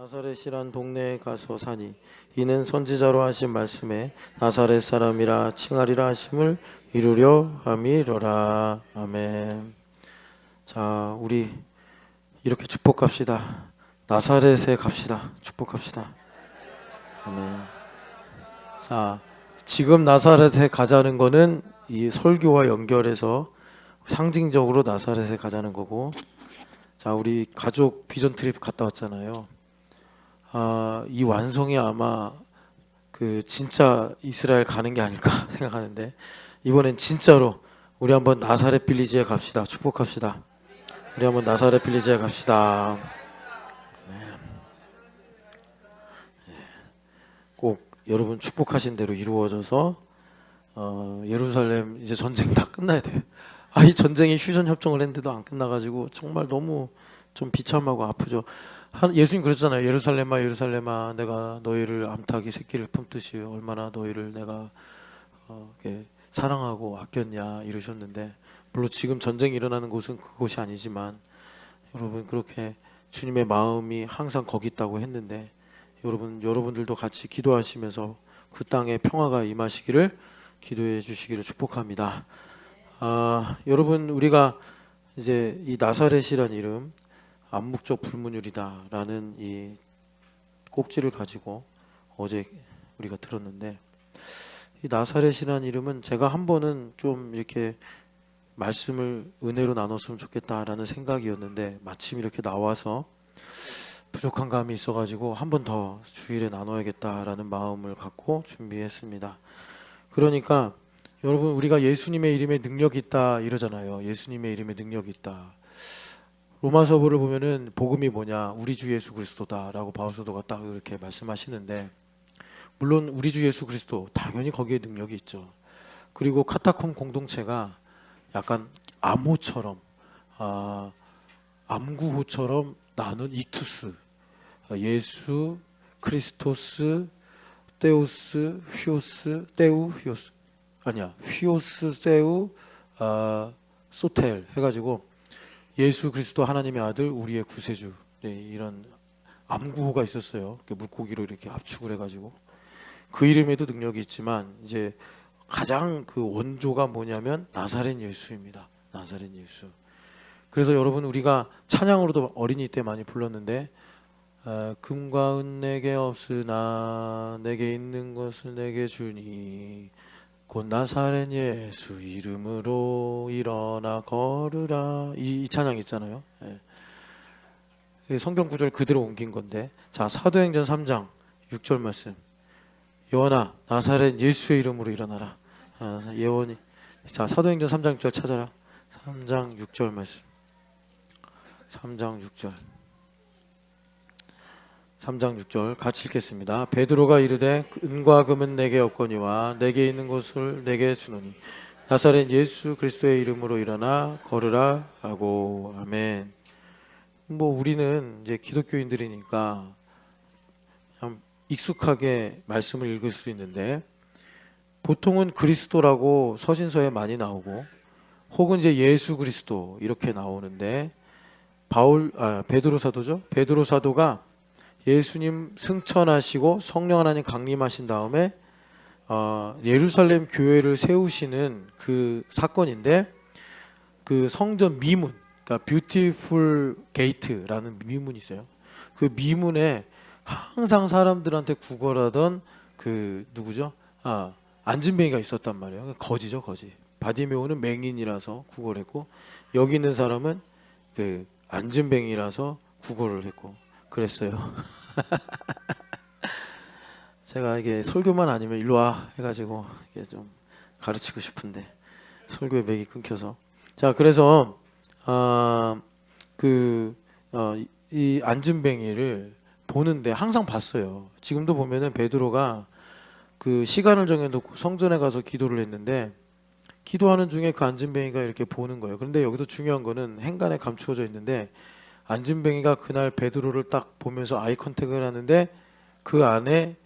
나사렛이란 동네에 가서 사니 이는 선지자로 하신 말씀에 나사렛 사람이라 칭하리라 하심을 이루려 함이로라. 아멘. 자, 우리 이렇게 축복합시다. 나사렛에 갑시다. 축복합시다. 아멘. 자, 지금 나사렛에 가자는 거는 이 설교와 연결해서 상징적으로 나사렛에 가자는 거고, 자, 우리 가족 비전 트립 갔다 왔잖아요. 이 완성이 아마 그 진짜 이스라엘 가는 게 아닐까 생각하는데, 이번엔 진짜로 우리 한번 나사렛 빌리지에 갑시다. 축복합시다. 우리 한번 나사렛 빌리지에 갑시다. 꼭 여러분 축복하신 대로 이루어져서 예루살렘 이제 전쟁 다 끝나야 돼요. 이 전쟁이 휴전 협정을 했는데도 안 끝나가지고 정말 너무 좀 비참하고 아프죠. 예수님 그러셨잖아요. 예루살렘아 예루살렘아 내가 너희를 암탉이 새끼를 품듯이 얼마나 너희를 내가 사랑하고 아꼈냐 이러셨는데, 물론 지금 전쟁이 일어나는 곳은 그곳이 아니지만 여러분 그렇게 주님의 마음이 항상 거기 있다고 했는데, 여러분들도 같이 기도하시면서 그 땅에 평화가 임하시기를 기도해 주시기를 축복합니다. 여러분 우리가 이제 이 나사렛이란 이름, 암묵적 불문율이다라는 이 꼭지를 가지고 어제 우리가 들었는데, 이 나사렛이라는 이름은 제가 한 번은 좀 이렇게 말씀을 은혜로 나눴으면 좋겠다라는 생각이었는데, 마침 이렇게 나와서 부족한 감이 있어가지고 한 번 더 주일에 나눠야겠다라는 마음을 갖고 준비했습니다. 그러니까 여러분 우리가 예수님의 이름에 능력이 있다 이러잖아요. 예수님의 이름에 능력이 있다. 로마서부를 보면은 복음이 뭐냐, 우리 주 예수 그리스도다라고 바울 사도가 딱 이렇게 말씀하시는데, 물론 우리 주 예수 그리스도 당연히 거기에 능력이 있죠. 그리고 카타콤 공동체가 약간 암호처럼 암구호처럼 나눈 익투스, 예수, 크리스토스, 테우스, 휘오스, 테우, 휘오스 아니야 휘오스, 세우, 소텔 해가지고 예수 그리스도 하나님의 아들 우리의 구세주, 이런 암구호가 있었어요. 물고기로 이렇게 압축을 해가지고 그 이름에도 능력이 있지만 이제 가장 그 원조가 뭐냐면 나사렛 예수입니다. 나사렛 예수. 그래서 여러분 우리가 찬양으로도 어린이 때 많이 불렀는데, 금과 은 내게 없으나 내게 있는 것을 내게 주니 곧 나사렛 예수 이름으로 일어나 걸으라, 이 찬양 있잖아요. 성경 구절 그대로 옮긴 건데, 자 사도행전 3장 6절 말씀, 요한아 나사렛 예수의 이름으로 일어나라. 예언이, 자 사도행전 3장 6절 찾아라. 3장 6절 말씀, 3장 6절 3장 6절 같이 읽겠습니다. 베드로가 이르되 은과 금은 내게 없거니와 내게 있는 것을 내게 주노니 나사렛 예수 그리스도의 이름으로 일어나 걸으라 하고. 아멘. 우리는 이제 기독교인들이니까 참 익숙하게 말씀을 읽을 수 있는데, 보통은 그리스도라고 서신서에 많이 나오고 혹은 이제 예수 그리스도 이렇게 나오는데, 베드로 사도죠. 베드로 사도가 예수님 승천하시고 성령 하나님 강림하신 다음에 예루살렘 교회를 세우시는 그 사건인데, 그 성전 미문, 그러니까 뷰티풀 게이트라는 미문이 있어요. 그 미문에 항상 사람들한테 구걸하던 그 누구죠? 안진뱅이가 있었단 말이에요. 거지죠, 거지. 바디메오는 맹인이라서 구걸했고, 여기 있는 사람은 그 안진뱅이라서 구걸을 했고 그랬어요. 제가 이게 설교만 아니면 일로 와 해가지고 이게 좀 가르치고 싶은데 설교의 맥이 끊겨서. 자 그래서 이 안진뱅이를 보는데 항상 봤어요. 지금도 보면은 베드로가 그 시간을 정해놓고 성전에 가서 기도를 했는데, 기도하는 중에 그 안진뱅이가 이렇게 보는 거예요. 그런데 여기서 중요한 거는 행간에 감추어져 있는데, 안진뱅이가 그날 베드로를 딱 보면서 아이 컨택을 하는데 그 안에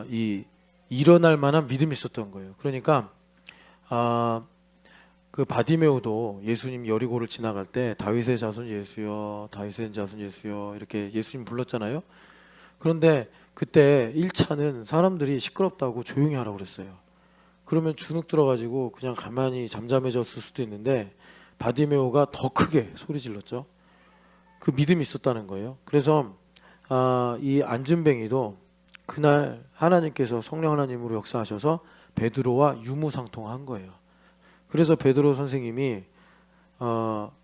이 일어날 만한 믿음이 있었던 거예요. 그러니까 그 바디메오도 예수님 여리고를 지나갈 때 다윗의 자손 예수여 다윗의 자손 예수여 이렇게 예수님 불렀잖아요. 그런데 그때 1차는 사람들이 시끄럽다고 조용히 하라고 그랬어요. 그러면 주눅 들어가지고 그냥 가만히 잠잠해졌을 수도 있는데 바디메오가 더 크게 소리 질렀죠. 그 믿음이 있었다는 거예요. 그래서 이 안진뱅이도 그날 하나님께서 성령 하나님으로 역사하셔서 베드로와 유무상통한 거예요. 그래서 베드로 선생님이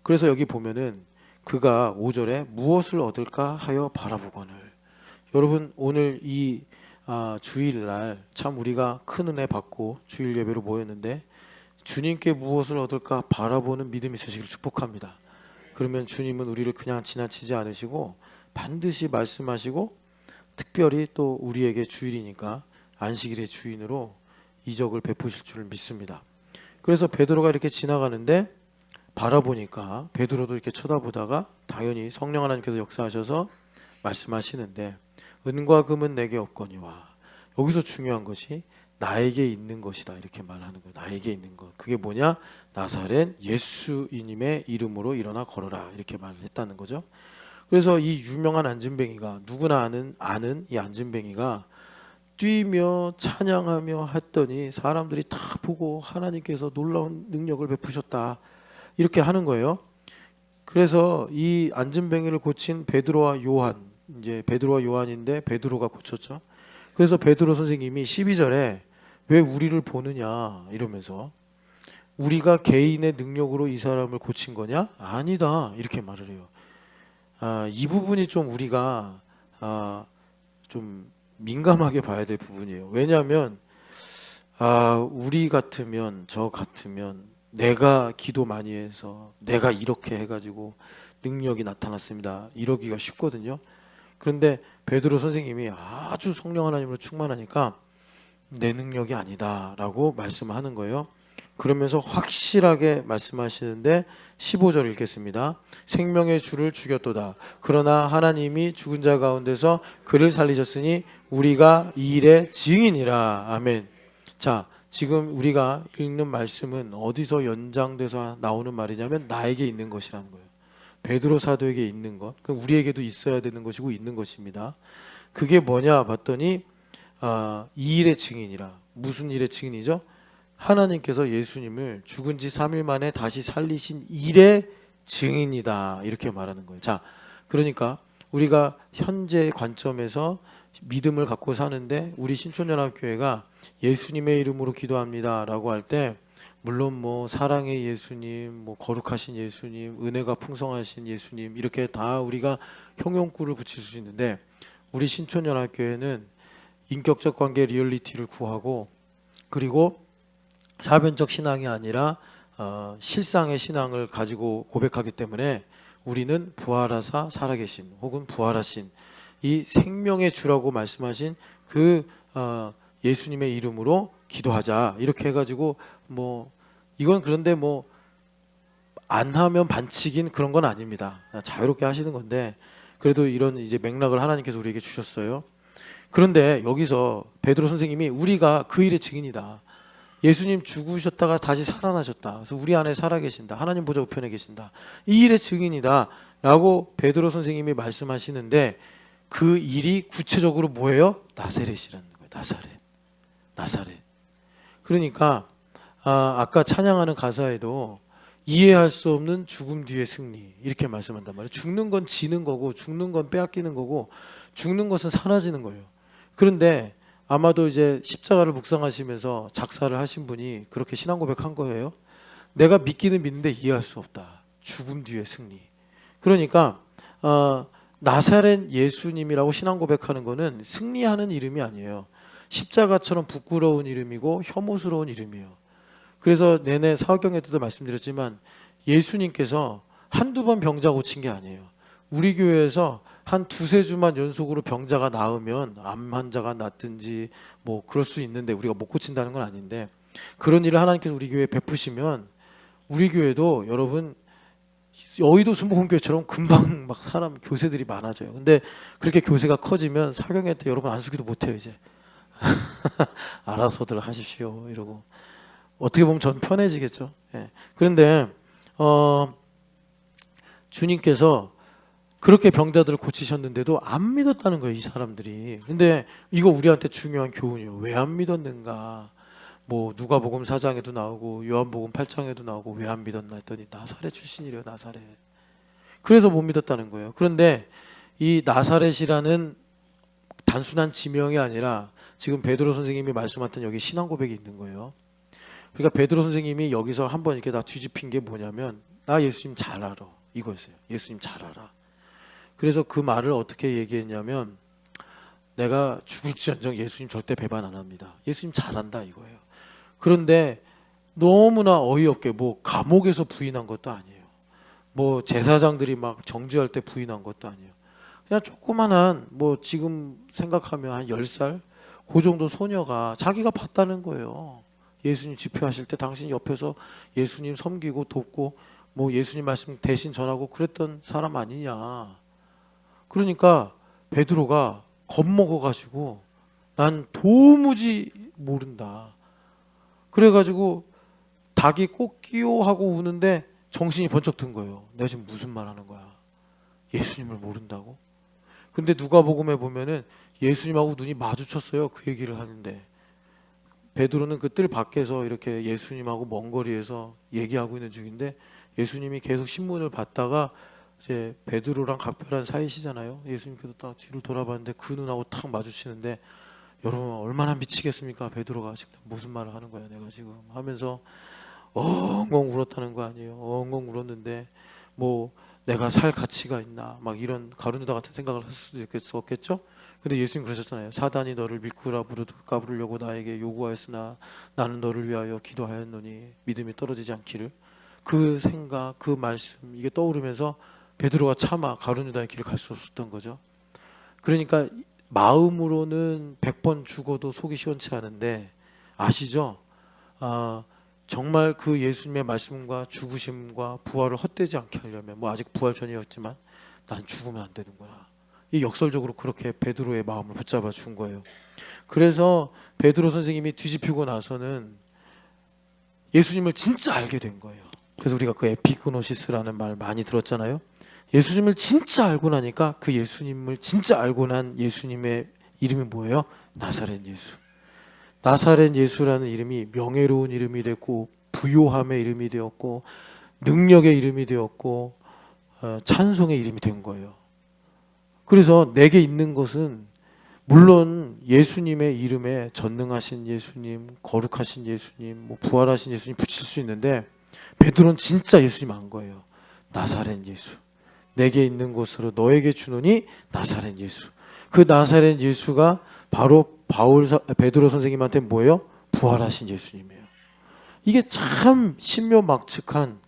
그래서 여기 보면은 그가 5절에 무엇을 얻을까 하여 바라보거늘. 여러분 오늘 이 주일날 참 우리가 큰 은혜 받고 주일 예배로 모였는데 주님께 무엇을 얻을까 바라보는 믿음이 있으시길 축복합니다. 그러면 주님은 우리를 그냥 지나치지 않으시고 반드시 말씀하시고 특별히 또 우리에게 주일이니까 안식일의 주인으로 이적을 베푸실 줄 믿습니다. 그래서 베드로가 이렇게 지나가는데 바라보니까 베드로도 이렇게 쳐다보다가 당연히 성령 하나님께서 역사하셔서 말씀하시는데 은과 금은 내게 없거니와, 여기서 중요한 것이 나에게 있는 것이다 이렇게 말하는 거예요. 나에게 있는 것, 그게 뭐냐? 나사렛 예수님의 이름으로 일어나 걸어라 이렇게 말을 했다는 거죠. 그래서 이 유명한 안진뱅이가, 누구나 아는 이 안진뱅이가 뛰며 찬양하며 했더니 사람들이 다 보고 하나님께서 놀라운 능력을 베푸셨다 이렇게 하는 거예요. 그래서 이 안진뱅이를 고친 베드로와 요한, 이제 베드로와 요한인데 베드로가 고쳤죠. 그래서 베드로 선생님이 12절에 왜 우리를 보느냐 이러면서, 우리가 개인의 능력으로 이 사람을 고친 거냐? 아니다 이렇게 말을 해요. 이 부분이 좀 우리가 좀 민감하게 봐야 될 부분이에요. 왜냐하면 우리 같으면, 저 같으면 내가 기도 많이 해서 내가 이렇게 해가지고 능력이 나타났습니다 이러기가 쉽거든요. 그런데 베드로 선생님이 아주 성령 하나님으로 충만하니까 내 능력이 아니다 라고 말씀하는 거예요. 그러면서 확실하게 말씀하시는데 15절 읽겠습니다. 생명의 주를 죽였도다. 그러나 하나님이 죽은 자 가운데서 그를 살리셨으니 우리가 이 일의 증인이라. 아멘. 자, 지금 우리가 읽는 말씀은 어디서 연장돼서 나오는 말이냐면 나에게 있는 것이라는 거예요. 베드로 사도에게 있는 것, 그 우리에게도 있어야 되는 것이고 있는 것입니다. 그게 뭐냐 봤더니 이 일의 증인이라. 무슨 일의 증인이죠? 하나님께서 예수님을 죽은 지 3일 만에 다시 살리신 일의 증인이다 이렇게 말하는 거예요. 자, 그러니까 우리가 현재 관점에서 믿음을 갖고 사는데 우리 신촌연합교회가 예수님의 이름으로 기도합니다 라고 할 때, 물론 뭐 사랑의 예수님, 뭐 거룩하신 예수님, 은혜가 풍성하신 예수님 이렇게 다 우리가 형용구를 붙일 수 있는데, 우리 신촌연합교회는 인격적 관계 리얼리티를 구하고, 그리고 사변적 신앙이 아니라 실상의 신앙을 가지고 고백하기 때문에 우리는 부활하사 살아계신, 혹은 부활하신 이 생명의 주라고 말씀하신 그 예수님의 이름으로 기도하자 이렇게 해가지고, 뭐 이건 그런데 뭐 안 하면 반칙인 그런 건 아닙니다. 자유롭게 하시는 건데, 그래도 이런 이제 맥락을 하나님께서 우리에게 주셨어요. 그런데 여기서 베드로 선생님이 우리가 그 일의 증인이다. 예수님 죽으셨다가 다시 살아나셨다. 그래서 우리 안에 살아계신다. 하나님 보좌 우편에 계신다. 이 일의 증인이다 라고 베드로 선생님이 말씀하시는데, 그 일이 구체적으로 뭐예요? 나사렛이라는 거예요. 나사렛. 그러니까 아까 찬양하는 가사에도 이해할 수 없는 죽음 뒤의 승리 이렇게 말씀한단 말이에요. 죽는 건 지는 거고, 죽는 건 빼앗기는 거고, 죽는 것은 사라지는 거예요. 그런데 아마도 이제 십자가를 묵상하시면서 작사를 하신 분이 그렇게 신앙 고백한 거예요. 내가 믿기는 믿는데 이해할 수 없다. 죽음 뒤의 승리. 그러니까 나사렛 예수님이라고 신앙 고백하는 거는 승리하는 이름이 아니에요. 십자가처럼 부끄러운 이름이고 혐오스러운 이름이에요. 그래서 내내 사역경회 때도 말씀드렸지만 예수님께서 한두 번 병자 고친 게 아니에요. 우리 교회에서 한 두세 주만 연속으로 병자가 나으면, 암 환자가 낫든지 뭐 그럴 수 있는데 우리가 못 고친다는 건 아닌데, 그런 일을 하나님께서 우리 교회에 베푸시면 우리 교회도 여러분 여의도 순복음교회처럼 금방 막 사람 교세들이 많아져요. 근데 그렇게 교세가 커지면 사경회 때 여러분 안수기도 못해요 이제. 알아서들 하십시오 이러고, 어떻게 보면 전 편해지겠죠. 예. 그런데 주님께서 그렇게 병자들을 고치셨는데도 안 믿었다는 거예요, 이 사람들이. 근데 이거 우리한테 중요한 교훈이에요. 왜 안 믿었는가? 뭐 누가복음 4장에도 나오고 요한복음 8장에도 나오고 왜 안 믿었나 했더니 나사렛 출신이래요, 나사렛. 그래서 못 믿었다는 거예요. 그런데 이 나사렛이라는 단순한 지명이 아니라 지금 베드로 선생님이 말씀하셨던 여기 신앙 고백이 있는 거예요. 그러니까 베드로 선생님이 여기서 한번 이렇게 다 뒤집힌 게 뭐냐면 나 예수님 잘 알아 이거였어요. 예수님 잘 알아. 그래서 그 말을 어떻게 얘기했냐면 내가 죽을지언정 예수님 절대 배반 안 합니다. 예수님 잘한다 이거예요. 그런데 너무나 어이없게 뭐 감옥에서 부인한 것도 아니에요. 뭐 제사장들이 막 정죄할 때 부인한 것도 아니에요. 그냥 조그만한 뭐 지금 생각하면 한 10살 그 정도 소녀가 자기가 봤다는 거예요. 예수님 집회하실 때 당신 옆에서 예수님 섬기고 돕고 뭐 예수님 말씀 대신 전하고 그랬던 사람 아니냐. 그러니까 베드로가 겁먹어가지고 난 도무지 모른다. 그래가지고 닭이 꼬끼요 하고 우는데 정신이 번쩍 든 거예요. 내가 지금 무슨 말 하는 거야. 예수님을 모른다고? 근데 누가복음에 보면은 예수님하고 눈이 마주쳤어요. 그 얘기를 하는데 베드로는 그 뜰 밖에서 이렇게 예수님하고 먼 거리에서 얘기하고 있는 중인데 예수님이 계속 신문을 받다가 이제 베드로랑 각별한 사이시잖아요. 예수님께서 딱 뒤로 돌아봤는데 그 눈하고 탁 마주치는데 여러분 얼마나 미치겠습니까? 베드로가 지금 무슨 말을 하는 거야 내가 지금 하면서 엉엉 울었다는 거 아니에요. 엉엉 울었는데 뭐 내가 살 가치가 있나 막 이런 가룟유다 같은 생각을 할 수도 있겠죠. 근데 예수님 그러셨잖아요. 사단이 너를 밀구라 까부르려고 나에게 요구하였으나 나는 너를 위하여 기도하였노니 믿음이 떨어지지 않기를. 그 생각 그 말씀 이게 떠오르면서 베드로가 차마 가룟유다의 길을 갈 수 없었던 거죠. 그러니까 마음으로는 100번 죽어도 속이 시원치 않은데 아시죠? 정말 그 예수님의 말씀과 죽으심과 부활을 헛되지 않게 하려면 뭐 아직 부활 전이었지만 난 죽으면 안 되는구나. 이 역설적으로 그렇게 베드로의 마음을 붙잡아 준 거예요. 그래서 베드로 선생님이 뒤집히고 나서는 예수님을 진짜 알게 된 거예요. 그래서 우리가 그 에피그노시스라는 말 많이 들었잖아요. 예수님을 진짜 알고 나니까 그 예수님을 진짜 알고 난 예수님의 이름이 뭐예요? 나사렛 예수. 나사렛 예수라는 이름이 명예로운 이름이 됐고 부요함의 이름이 되었고 능력의 이름이 되었고 찬송의 이름이 된 거예요. 그래서 내게 있는 것은 물론 예수님의 이름에 전능하신 예수님, 거룩하신 예수님, 뭐 부활하신 예수님 붙일 수 있는데 베드로는 진짜 예수님 안 거예요. 나사렛 예수. 내게 있는 것으로 너에게 주노니 나사렛 예수. 그 나사렛 예수가 바로 베드로 선생님한테 뭐예요? 부활하신 예수님이에요. 이게 참 신묘막측한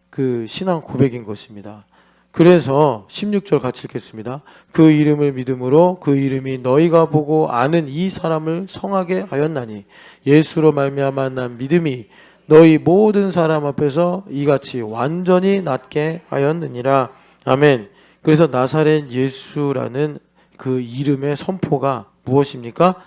그 신앙 고백인 것입니다. 그래서 16절 같이 읽겠습니다. 그 이름을 믿음으로 그 이름이 너희가 보고 아는 이 사람을 성하게 하였나니 예수로 말미암아 난 믿음이 너희 모든 사람 앞에서 이같이 완전히 낫게 하였느니라. 아멘. 그래서 나사렛 예수라는 그 이름의 선포가 무엇입니까?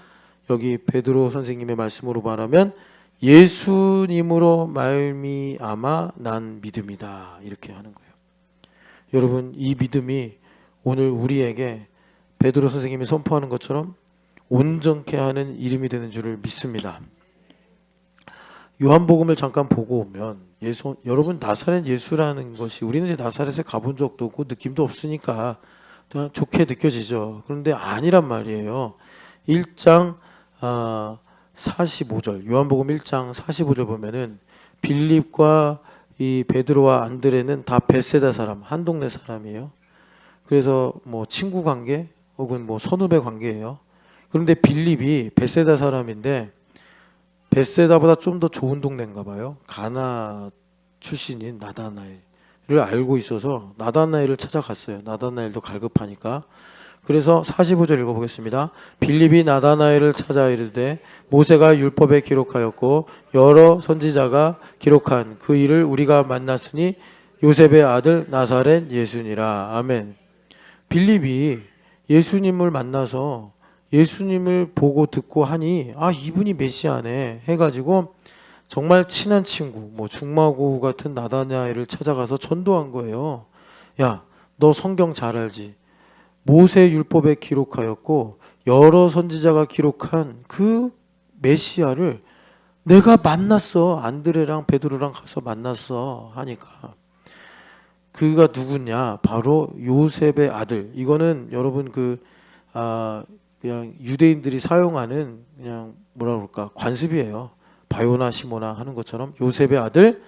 여기 베드로 선생님의 말씀으로 말하면 예수님으로 말미암아 난 믿음이다. 이렇게 하는 거예요. 여러분 이 믿음이 오늘 우리에게 베드로 선생님이 선포하는 것처럼 온전케 하는 이름이 되는 줄을 믿습니다. 요한복음을 잠깐 보고 오면 여러분 나사렛 예수라는 것이 우리는 이제 나사렛에 가본 적도 없고 느낌도 없으니까 그냥 좋게 느껴지죠. 그런데 아니란 말이에요. 1장 45절 요한복음 1장 45절 보면은 빌립과 이 베드로와 안드레는 다 벳세다 사람, 한 동네 사람이에요. 그래서 뭐 친구 관계 혹은 뭐 선후배 관계예요. 그런데 빌립이 벳세다 사람인데 벳세다보다 좀 더 좋은 동네인가 봐요. 가나 출신인 나다나엘을 알고 있어서 나다나엘을 찾아갔어요. 나다나엘도 갈급하니까. 그래서 45절 읽어보겠습니다. 빌립이 나다나엘을 찾아 이르되 모세가 율법에 기록하였고 여러 선지자가 기록한 그 일을 우리가 만났으니 요셉의 아들 나사렛 예수니라. 아멘. 빌립이 예수님을 만나서 예수님을 보고 듣고 하니 이분이 메시아네 해가지고 정말 친한 친구 뭐 중마고 같은 나다나엘을 찾아가서 전도한 거예요. 야, 너 성경 잘 알지? 모세 율법에 기록하였고 여러 선지자가 기록한 그 메시아를 내가 만났어. 안드레랑 베드로랑 가서 만났어 하니까 그가 누구냐? 바로 요셉의 아들. 이거는 여러분 그냥 유대인들이 사용하는 그냥 뭐라 그럴까 관습이에요. 바요나 시모나 하는 것처럼 요셉의 아들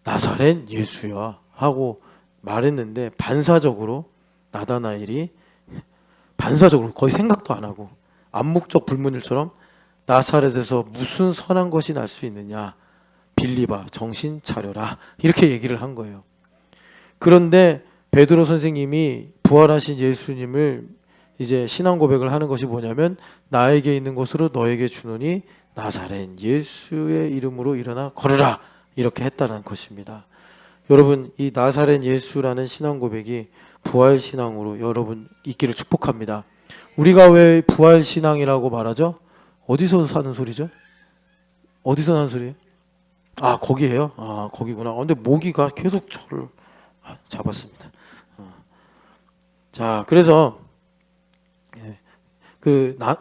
나사렛 예수야 하고 말했는데 반사적으로 나다나엘이 반사적으로 거의 생각도 안 하고 암묵적 불문율처럼 나사렛에서 무슨 선한 것이 날 수 있느냐 빌리바 정신 차려라 이렇게 얘기를 한 거예요. 그런데 베드로 선생님이 부활하신 예수님을 이제 신앙 고백을 하는 것이 뭐냐면 나에게 있는 것으로 너에게 주노니 나사렛 예수의 이름으로 일어나 걸으라 이렇게 했다는 것입니다. 여러분 이 나사렛 예수라는 신앙 고백이 부활 신앙으로 여러분 있기를 축복합니다. 우리가 왜 부활 신앙이라고 말하죠? 어디서 사는 소리죠? 어디서 나는 소리예요? 아 거기에요? 아 거기구나. 근데 모기가 계속 저를 잡았습니다. 자 그래서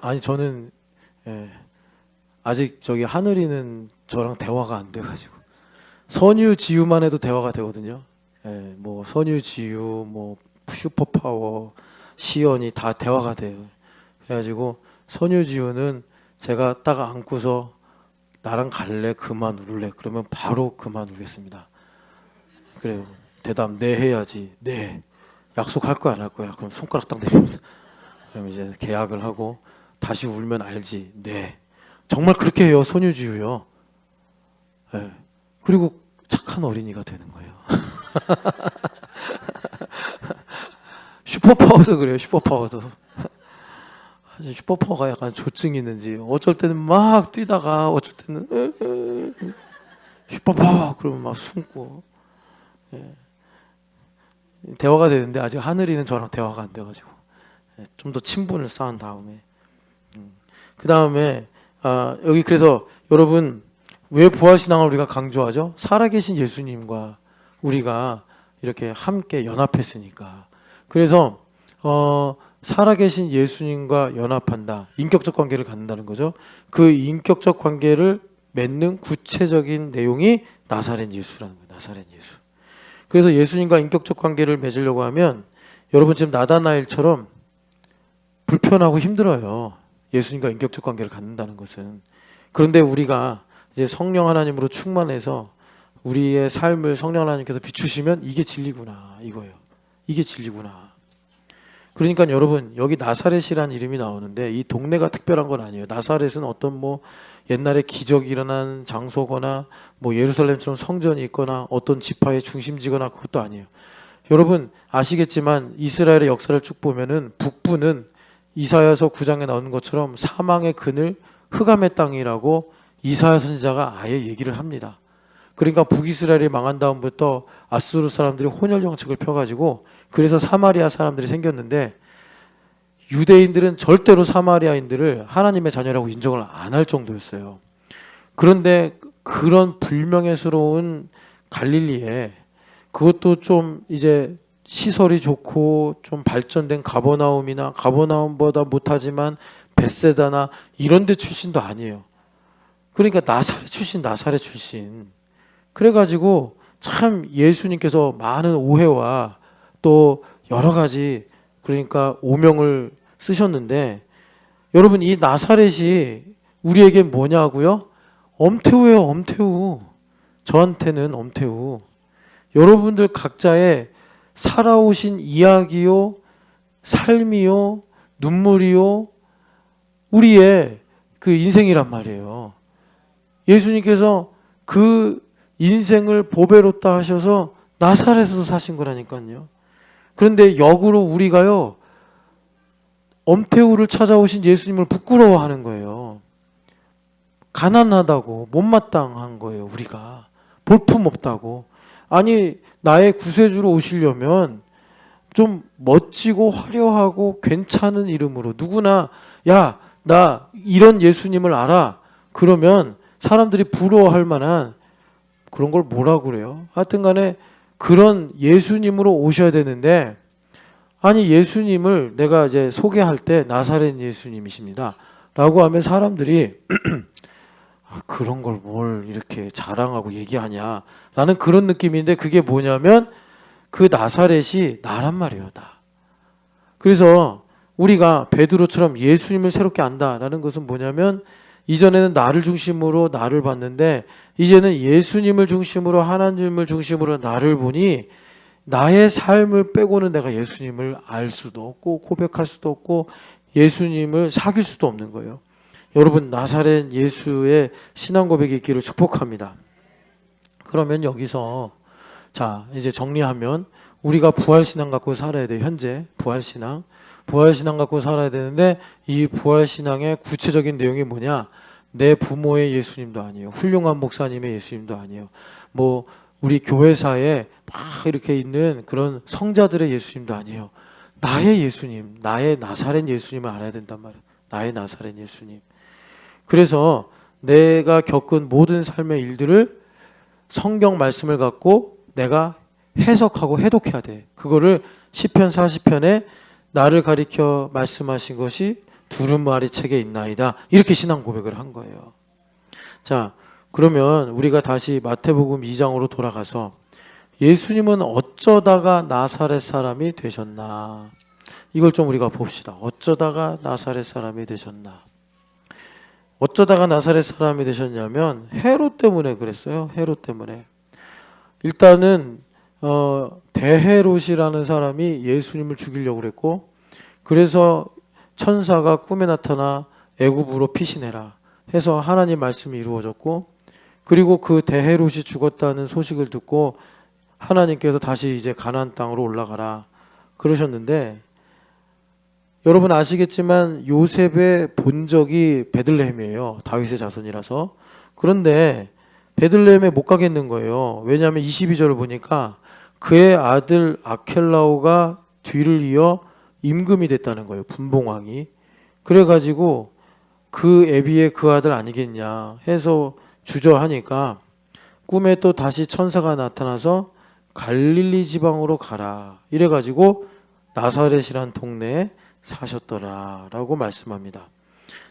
아니 저는 아직 저기 하늘이는 저랑 대화가 안 돼가지고 선유지유만 해도 대화가 되거든요. 뭐 선유지유, 뭐 슈퍼파워, 시연이 다 대화가 돼요. 그래가지고 선유지유는 제가 딱 안고서 나랑 갈래? 그만 울래? 그러면 바로 그만 울겠습니다. 그래요. 대답 네 해야지. 네. 약속할 거야 안 할 거야? 그럼 손가락 딱 내립니다. 그럼 이제 계약을 하고 다시 울면 알지. 네. 정말 그렇게 해요. 선유지유요. 네. 그리고 착한 어린이가 되는 거예요. 슈퍼파워도 그래요. 슈퍼파워도. 슈퍼파워가 약간 조증이 있는지 어쩔 때는 막 뛰다가 어쩔 때는 슈퍼파워 그러면 막 숨고 대화가 되는데 아직 하늘이는 저랑 대화가 안 돼가지고 좀 더 친분을 쌓은 다음에 그 다음에 여기 그래서 여러분 왜 부활신앙을 우리가 강조하죠? 살아계신 예수님과 우리가 이렇게 함께 연합했으니까. 그래서 살아계신 예수님과 연합한다. 인격적 관계를 갖는다는 거죠. 그 인격적 관계를 맺는 구체적인 내용이 나사렛 예수라는 거예요. 나사렛 예수. 그래서 예수님과 인격적 관계를 맺으려고 하면 여러분 지금 나다나엘처럼 불편하고 힘들어요. 예수님과 인격적 관계를 갖는다는 것은. 그런데 우리가 이제 성령 하나님으로 충만해서 우리의 삶을 성령 하나님께서 비추시면 이게 진리구나 이거예요. 이게 진리구나. 그러니까 여러분 여기 나사렛이라는 이름이 나오는데 이 동네가 특별한 건 아니에요. 나사렛은 어떤 뭐 옛날에 기적이 일어난 장소거나 뭐 예루살렘처럼 성전이 있거나 어떤 지파의 중심지거나 그것도 아니에요. 여러분 아시겠지만 이스라엘의 역사를 쭉 보면은 북부는 이사야서 9장에 나오는 것처럼 사망의 그늘 흑암의 땅이라고 이사야 선지자가 아예 얘기를 합니다. 그러니까 북이스라엘이 망한 다음부터 아수르 사람들이 혼혈 정책을 펴가지고 그래서 사마리아 사람들이 생겼는데 유대인들은 절대로 사마리아인들을 하나님의 자녀라고 인정을 안 할 정도였어요. 그런데 그런 불명예스러운 갈릴리에 그것도 좀 이제 시설이 좋고 좀 발전된 가버나움이나 가버나움보다 못하지만 벳세다나 이런 데 출신도 아니에요. 그러니까 나사렛 출신. 그래가지고 참 예수님께서 많은 오해와 또 여러 가지 그러니까 오명을 쓰셨는데 여러분 이 나사렛이 우리에게 뭐냐고요? 엄태우예요. 엄태우. 저한테는 엄태우. 여러분들 각자의 살아오신 이야기요, 삶이요, 눈물이요, 우리의 그 인생이란 말이에요. 예수님께서 그 인생을 보배롭다 하셔서 나사렛에서 사신 거라니까요. 그런데 역으로 우리가요 엄태우를 찾아오신 예수님을 부끄러워하는 거예요. 가난하다고 못마땅한 거예요. 우리가 볼품없다고. 아니 나의 구세주로 오시려면 좀 멋지고 화려하고 괜찮은 이름으로 누구나 야 나 이런 예수님을 알아 그러면 사람들이 부러워할 만한 그런 걸 뭐라고 그래요? 하여튼 간에 그런 예수님으로 오셔야 되는데 아니 예수님을 내가 이제 소개할 때 나사렛 예수님이십니다 라고 하면 사람들이 아, 그런 걸 뭘 이렇게 자랑하고 얘기하냐 라는 그런 느낌인데, 그게 뭐냐면 그 나사렛이 나란 말이에요. 나. 그래서 우리가 베드로처럼 예수님을 새롭게 안다라는 것은 뭐냐면, 이전에는 나를 중심으로 나를 봤는데 이제는 예수님을 중심으로, 하나님을 중심으로 나를 보니 나의 삶을 빼고는 내가 예수님을 알 수도 없고 고백할 수도 없고 예수님을 사귈 수도 없는 거예요. 여러분, 나사렛 예수의 신앙 고백이 있기를 축복합니다. 그러면 여기서 자 이제 정리하면, 우리가 부활신앙 갖고 살아야 돼. 현재 부활신앙 갖고 살아야 되는데, 이 부활신앙의 구체적인 내용이 뭐냐? 내 부모의 예수님도 아니에요. 훌륭한 목사님의 예수님도 아니에요. 뭐 우리 교회사에 막 이렇게 있는 그런 성자들의 예수님도 아니에요. 나의 예수님, 나의 나사렛 예수님을 알아야 된단 말이에요. 나의 나사렛 예수님. 그래서 내가 겪은 모든 삶의 일들을 성경 말씀을 갖고 내가 해석하고 해독해야 돼. 그거를 시편 40편에 나를 가리켜 말씀하신 것이 두루마리 책에 있나이다, 이렇게 신앙 고백을 한 거예요. 자, 그러면 우리가 다시 마태복음 2장으로 돌아가서 예수님은 어쩌다가 나사렛 사람이 되셨나, 이걸 좀 우리가 봅시다. 어쩌다가 나사렛 사람이 되셨나. 어쩌다가 나사렛 사람이 되셨냐면 헤롯 때문에 그랬어요. 헤롯 때문에. 일단은 대헤롯이라는 사람이 예수님을 죽이려고 그랬고, 그래서 천사가 꿈에 나타나 애굽으로 피신해라 해서 하나님 말씀이 이루어졌고, 그리고 그 대헤롯이 죽었다는 소식을 듣고 하나님께서 다시 이제 가나안 땅으로 올라가라 그러셨는데, 여러분 아시겠지만 요셉의 본적이 베들레헴이에요. 다윗의 자손이라서. 그런데 베들레헴에 못 가겠는 거예요. 왜냐하면 22절을 보니까 그의 아들 아켈라오가 뒤를 이어 임금이 됐다는 거예요. 분봉왕이. 그래가지고 그 애비의 그 아들 아니겠냐 해서 주저하니까 꿈에 또 다시 천사가 나타나서 갈릴리 지방으로 가라 이래가지고 나사렛이란 동네에 사셨더라 라고 말씀합니다.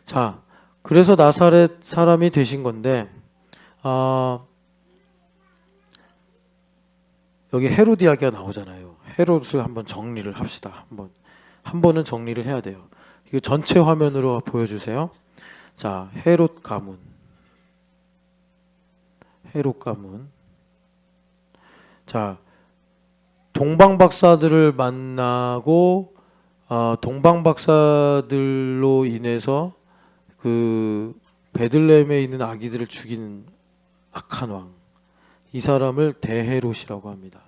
자, 그래서 나사렛 사람이 되신 건데, 여기 헤롯 이야기가 나오잖아요. 헤롯을 한번 정리를 합시다. 한 번은 정리를 해야 돼요. 이거 전체 화면으로 보여주세요. 자, 헤롯 가문. 자, 동방박사들을 만나고 동방박사들로 인해서 그 베들레헴에 있는 아기들을 죽이는 악한 왕, 이 사람을 대헤롯이라고 합니다.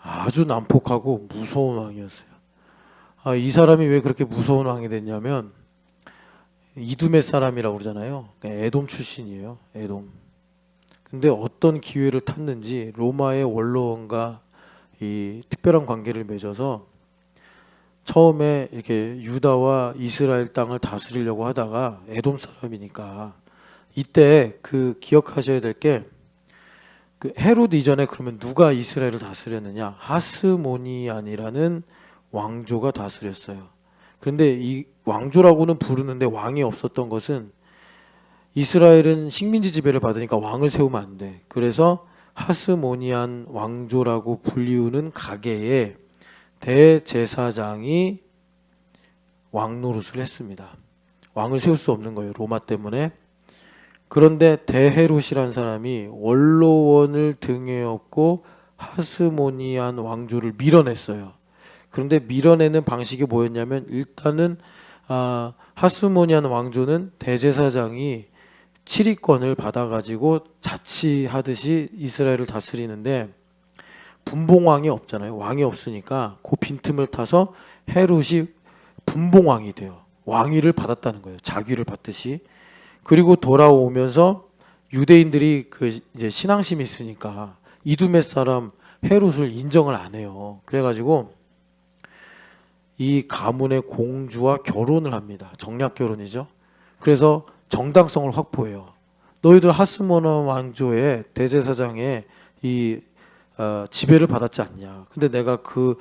아주 난폭하고 무서운 왕이었어요. 이 사람이 왜 그렇게 무서운 왕이 됐냐면, 이두메 사람이라고 그러잖아요. 그러니까 에돔 출신이에요. 에돔. 근데 어떤 기회를 탔는지 로마의 원로원과 이 특별한 관계를 맺어서 처음에 이렇게 유다와 이스라엘 땅을 다스리려고 하다가, 에돔 사람이니까 이때 그 기억하셔야 될 게, 그 헤롯 이전에 그러면 누가 이스라엘을 다스렸느냐? 하스모니안이라는 왕조가 다스렸어요. 그런데 이 왕조라고는 부르는데 왕이 없었던 것은, 이스라엘은 식민지 지배를 받으니까 왕을 세우면 안 돼. 그래서 하스모니안 왕조라고 불리우는 가게에 대제사장이 왕 노릇을 했습니다. 왕을 세울 수 없는 거예요, 로마 때문에. 그런데 대헤롯이라는 사람이 원로원을 등에 업고 하스모니안 왕조를 밀어냈어요. 그런데 밀어내는 방식이 뭐였냐면, 일단은 하스모니안 왕조는 대제사장이 치리권을 받아가지고 자치하듯이 이스라엘을 다스리는데, 분봉왕이 없잖아요. 왕이 없으니까 그 빈틈을 타서 헤롯이 분봉왕이 돼요. 왕위를 받았다는 거예요. 자귀를 받듯이. 그리고 돌아오면서 유대인들이 그 이제 신앙심이 있으니까 이두메 사람 헤롯을 인정을 안 해요. 그래가지고 이 가문의 공주와 결혼을 합니다. 정략 결혼이죠. 그래서 정당성을 확보해요. 너희들 하스모니안 왕조의 대제사장의 이 지배를 받았지 않냐. 근데 내가 그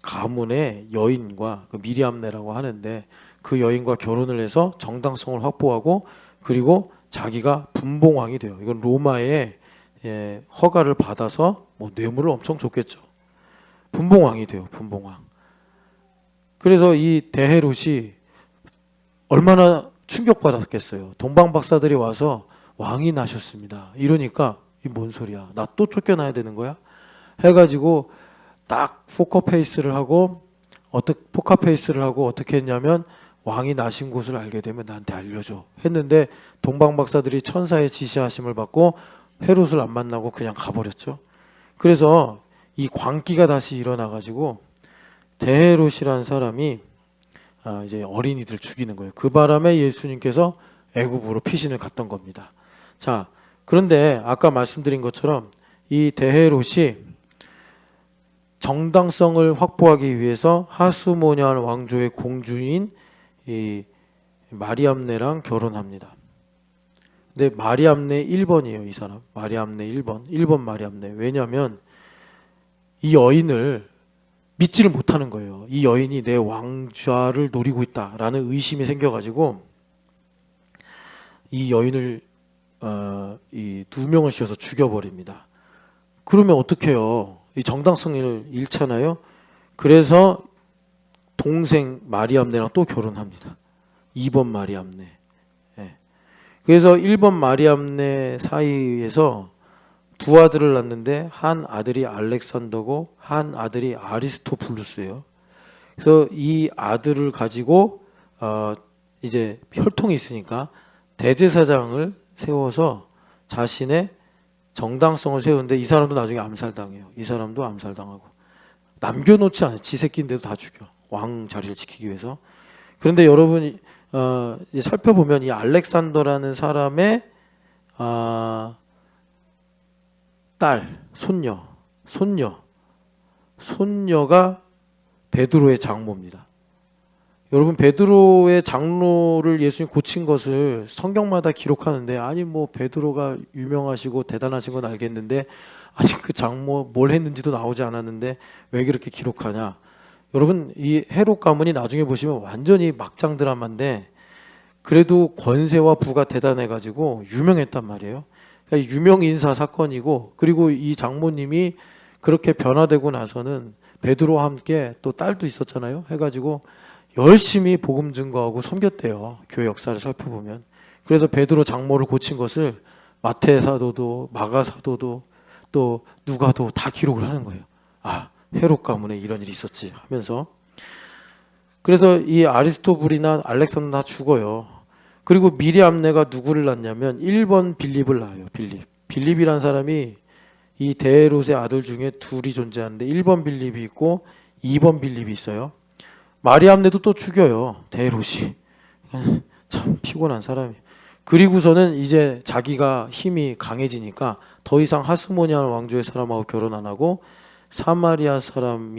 가문의 여인과 그 미리암네라고 하는데 그 여인과 결혼을 해서 정당성을 확보하고 그리고 자기가 분봉왕이 돼요. 이건 로마의 허가를 받아서 뭐 뇌물을 엄청 줬겠죠. 분봉왕이 돼요. 분봉왕. 그래서 이 데헤롯이 얼마나 충격받았겠어요. 동방 박사들이 와서 왕이 나셨습니다. 이러니까 이 뭔 소리야? 나 또 쫓겨나야 되는 거야? 해가지고 딱 포커페이스를 하고 어떻게 했냐면 왕이 나신 곳을 알게 되면 나한테 알려줘 했는데 동방 박사들이 천사의 지시하심을 받고 헤롯을 안 만나고 그냥 가버렸죠. 그래서 이 광기가 다시 일어나가지고 데헤롯이라는 사람이 이제 어린이들 죽이는 거예요. 그 바람에 예수님께서 애굽으로 피신을 갔던 겁니다. 자, 그런데 아까 말씀드린 것처럼 이 데헤롯이 정당성을 확보하기 위해서 하수모니안 왕조의 공주인 이 마리암네랑 결혼합니다. 근데 마리암네 1번이에요, 이 사람. 마리암네 1번 마리암네. 왜냐하면 이 여인을 믿지를 못하는 거예요. 이 여인이 내 왕좌를 노리고 있다라는 의심이 생겨가지고 이 여인을 이 두 명을 씌워서 죽여버립니다. 그러면 어떡해요? 이 정당성을 잃잖아요. 그래서 동생 마리암네랑 또 결혼합니다. 2번 마리암네. 그래서 1번 마리암네 사이에서 두 아들을 낳는데 한 아들이 알렉산더고 한 아들이 아리스토블루스예요. 그래서 이 아들을 가지고 이제 혈통이 있으니까 대제사장을 세워서 자신의 정당성을 세우는데 이 사람도 나중에 암살당해요. 이 사람도 암살당하고 남겨놓지 않아요. 지 새끼인데도 다 죽여. 왕 자리를 지키기 위해서. 그런데 여러분이 살펴보면 이 알렉산더라는 사람의 딸, 손녀가 베드로의 장모입니다. 여러분 베드로의 장로를 예수님 고친 것을 성경마다 기록하는데 아니 뭐 베드로가 유명하시고 대단하신 건 알겠는데 아니 그 장모 뭘 했는지도 나오지 않았는데 왜 그렇게 기록하냐? 여러분 이 헤롯 가문이 나중에 보시면 완전히 막장 드라마인데 그래도 권세와 부가 대단해가지고 유명했단 말이에요. 그러니까 유명 인사 사건이고 그리고 이 장모님이 그렇게 변화되고 나서는 베드로와 함께 또 딸도 있었잖아요. 해가지고 열심히 복음 증거하고 섬겼대요. 교회 역사를 살펴보면. 그래서 베드로 장모를 고친 것을 마태 사도도 마가 사도도 또 누가도 다 기록을 하는 거예요. 아, 헤롯 가문에 이런 일이 있었지 하면서. 그래서 이 아리스토블이나 알렉산더 다 죽어요. 그리고 미리암네가 누구를 낳냐면 1번 빌립을 낳아요. 빌립이란 사람이 이 데헤롯의 아들 중에 둘이 존재하는데 1번 빌립이 있고 2번 빌립이 있어요. 마리암네도 또 죽여요. 데헤롯이. 참 피곤한 사람이. 그리고서는 이제 자기가 힘이 강해지니까 더 이상 하스모니안 왕조의 사람하고 결혼 안 하고 사마리아 사람인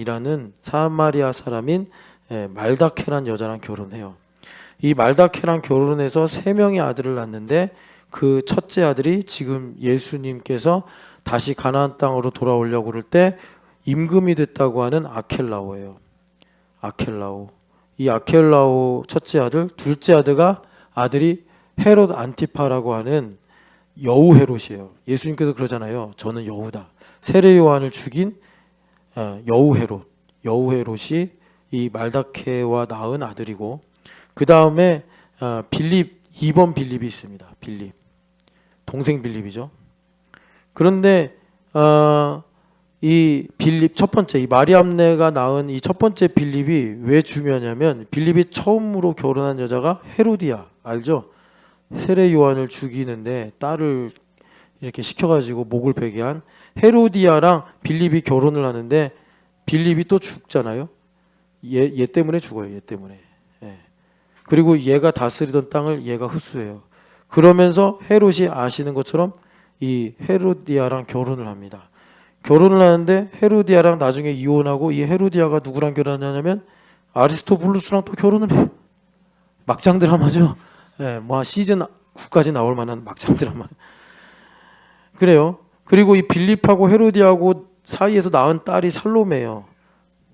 말다케란 여자랑 결혼해요. 이 말다케랑 결혼해서 3명의 아들을 낳는데 그 첫째 아들이 지금 예수님께서 다시 가나안 땅으로 돌아오려고 그럴 때 임금이 됐다고 하는 아켈라오예요. 이 아켈라오 첫째 아들, 둘째 아들이 헤롯 안티파라고 하는 여우 헤롯이에요. 예수님께서 그러잖아요. 저는 여우다. 세례 요한을 죽인 여우 헤롯이 이 말다케와 낳은 아들이고 그 다음에 빌립 2번 빌립이 있습니다. 동생 빌립이죠. 그런데 이 빌립 첫 번째 이 마리암네가 낳은 이 첫 번째 빌립이 왜 중요하냐면 빌립이 처음으로 결혼한 여자가 헤로디아 알죠? 세례 요한을 죽이는데 딸을 이렇게 시켜가지고 목을 베게 한 헤로디아랑 빌립이 결혼을 하는데 빌립이 또 죽잖아요. 얘 때문에 죽어요. 얘 때문에. 그리고 얘가 다스리던 땅을 얘가 흡수해요. 그러면서 헤롯이 아시는 것처럼 이 헤로디아랑 결혼을 합니다. 결혼을 하는데 헤로디아랑 나중에 이혼하고 이 헤로디아가 누구랑 결혼하냐면 아리스토블루스랑 또 결혼을 해요. 막장 드라마죠. 뭐 시즌 9까지 나올 만한 막장 드라마. 그래요. 그리고 이 빌립하고 헤로디아하고 사이에서 낳은 딸이 살로메예요.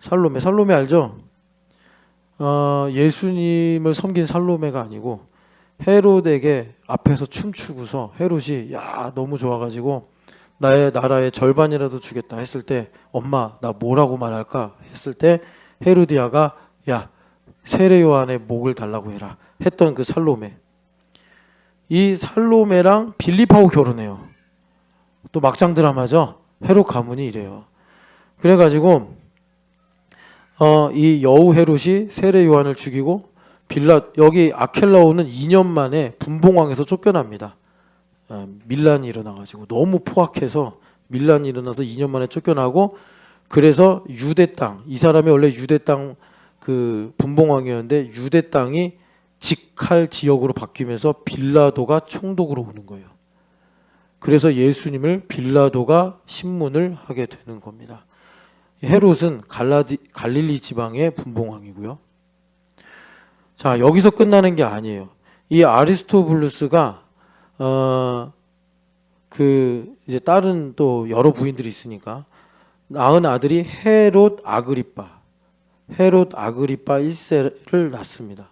살로메 알죠? 예수님을 섬긴 살로메가 아니고 헤롯에게 앞에서 춤추고서 헤롯이 야 너무 좋아가지고 나의 나라의 절반이라도 주겠다 했을 때 엄마 나 뭐라고 말할까 했을 때 헤로디아가 야 세례 요한의 목을 달라고 해라 했던 그 살로메. 이 살로메랑 빌립하고 결혼해요. 또 막장 드라마죠. 헤롯 가문이 이래요. 그래가지고 이 여우 헤롯이 세례 요한을 죽이고 여기 아켈라오는 2년 만에 분봉왕에서 쫓겨납니다. 밀란이 일어나가지고 너무 포악해서 밀란이 일어나서 2년 만에 쫓겨나고 그래서 유대 땅, 이 사람이 원래 유대 땅 그 분봉왕이었는데 유대 땅이 직할 지역으로 바뀌면서 빌라도가 총독으로 오는 거예요. 그래서 예수님을 빌라도가 신문을 하게 되는 겁니다. 헤롯은 갈릴리 지방의 분봉왕이고요. 자, 여기서 끝나는 게 아니에요. 이 아리스토블루스가 이제 다른 또 여러 부인들이 있으니까 낳은 아들이 헤롯 아그리파 1세를 낳습니다.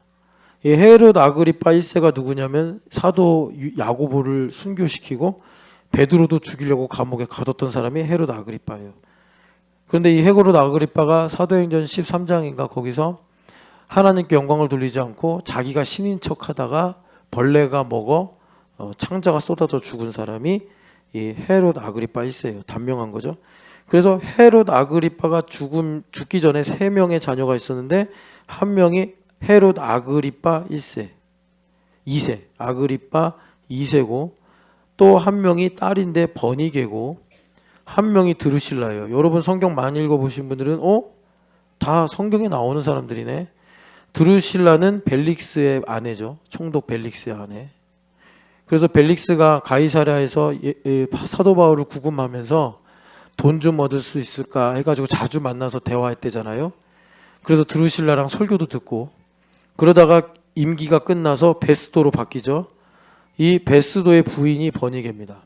이 헤롯 아그리파 1세가 누구냐면 사도 야고보를 순교시키고 베드로도 죽이려고 감옥에 가뒀던 사람이 헤롯 아그리파예요. 그런데 이 헤롯 아그리파가 사도행전 13장인가 거기서 하나님께 영광을 돌리지 않고 자기가 신인 척하다가 벌레가 먹어 창자가 쏟아져 죽은 사람이 이 헤롯 아그리파 1세예요. 단명한 거죠. 그래서 헤롯 아그리파가 죽기 전에 3명의 자녀가 있었는데 한 명이 헤롯 아그리파 2세 아그리파 2세고 또 한 명이 딸인데 버니게고 한 명이 드루실라예요. 여러분 성경 많이 읽어보신 분들은 다 성경에 나오는 사람들이네. 드루실라는 벨릭스의 아내죠. 총독 벨릭스의 아내. 그래서 벨릭스가 가이사랴에서 사도 바울을 구금하면서 돈 좀 얻을 수 있을까 해가지고 자주 만나서 대화했대잖아요. 그래서 드루실라랑 설교도 듣고 그러다가 임기가 끝나서 베스도로 바뀌죠. 이 베스도의 부인이 버니게입니다.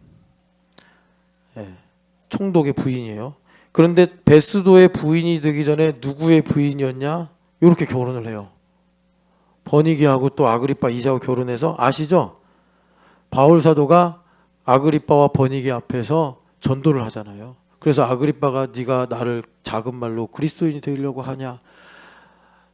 총독의 부인이에요. 그런데 베스도의 부인이 되기 전에 누구의 부인이었냐? 이렇게 결혼을 해요. 버니게하고 또 아그리파 2세하고 결혼해서 아시죠? 바울 사도가 아그리파와 버니게 앞에서 전도를 하잖아요. 그래서 아그리파가 네가 나를 작은 말로 그리스도인이 되려고 하냐?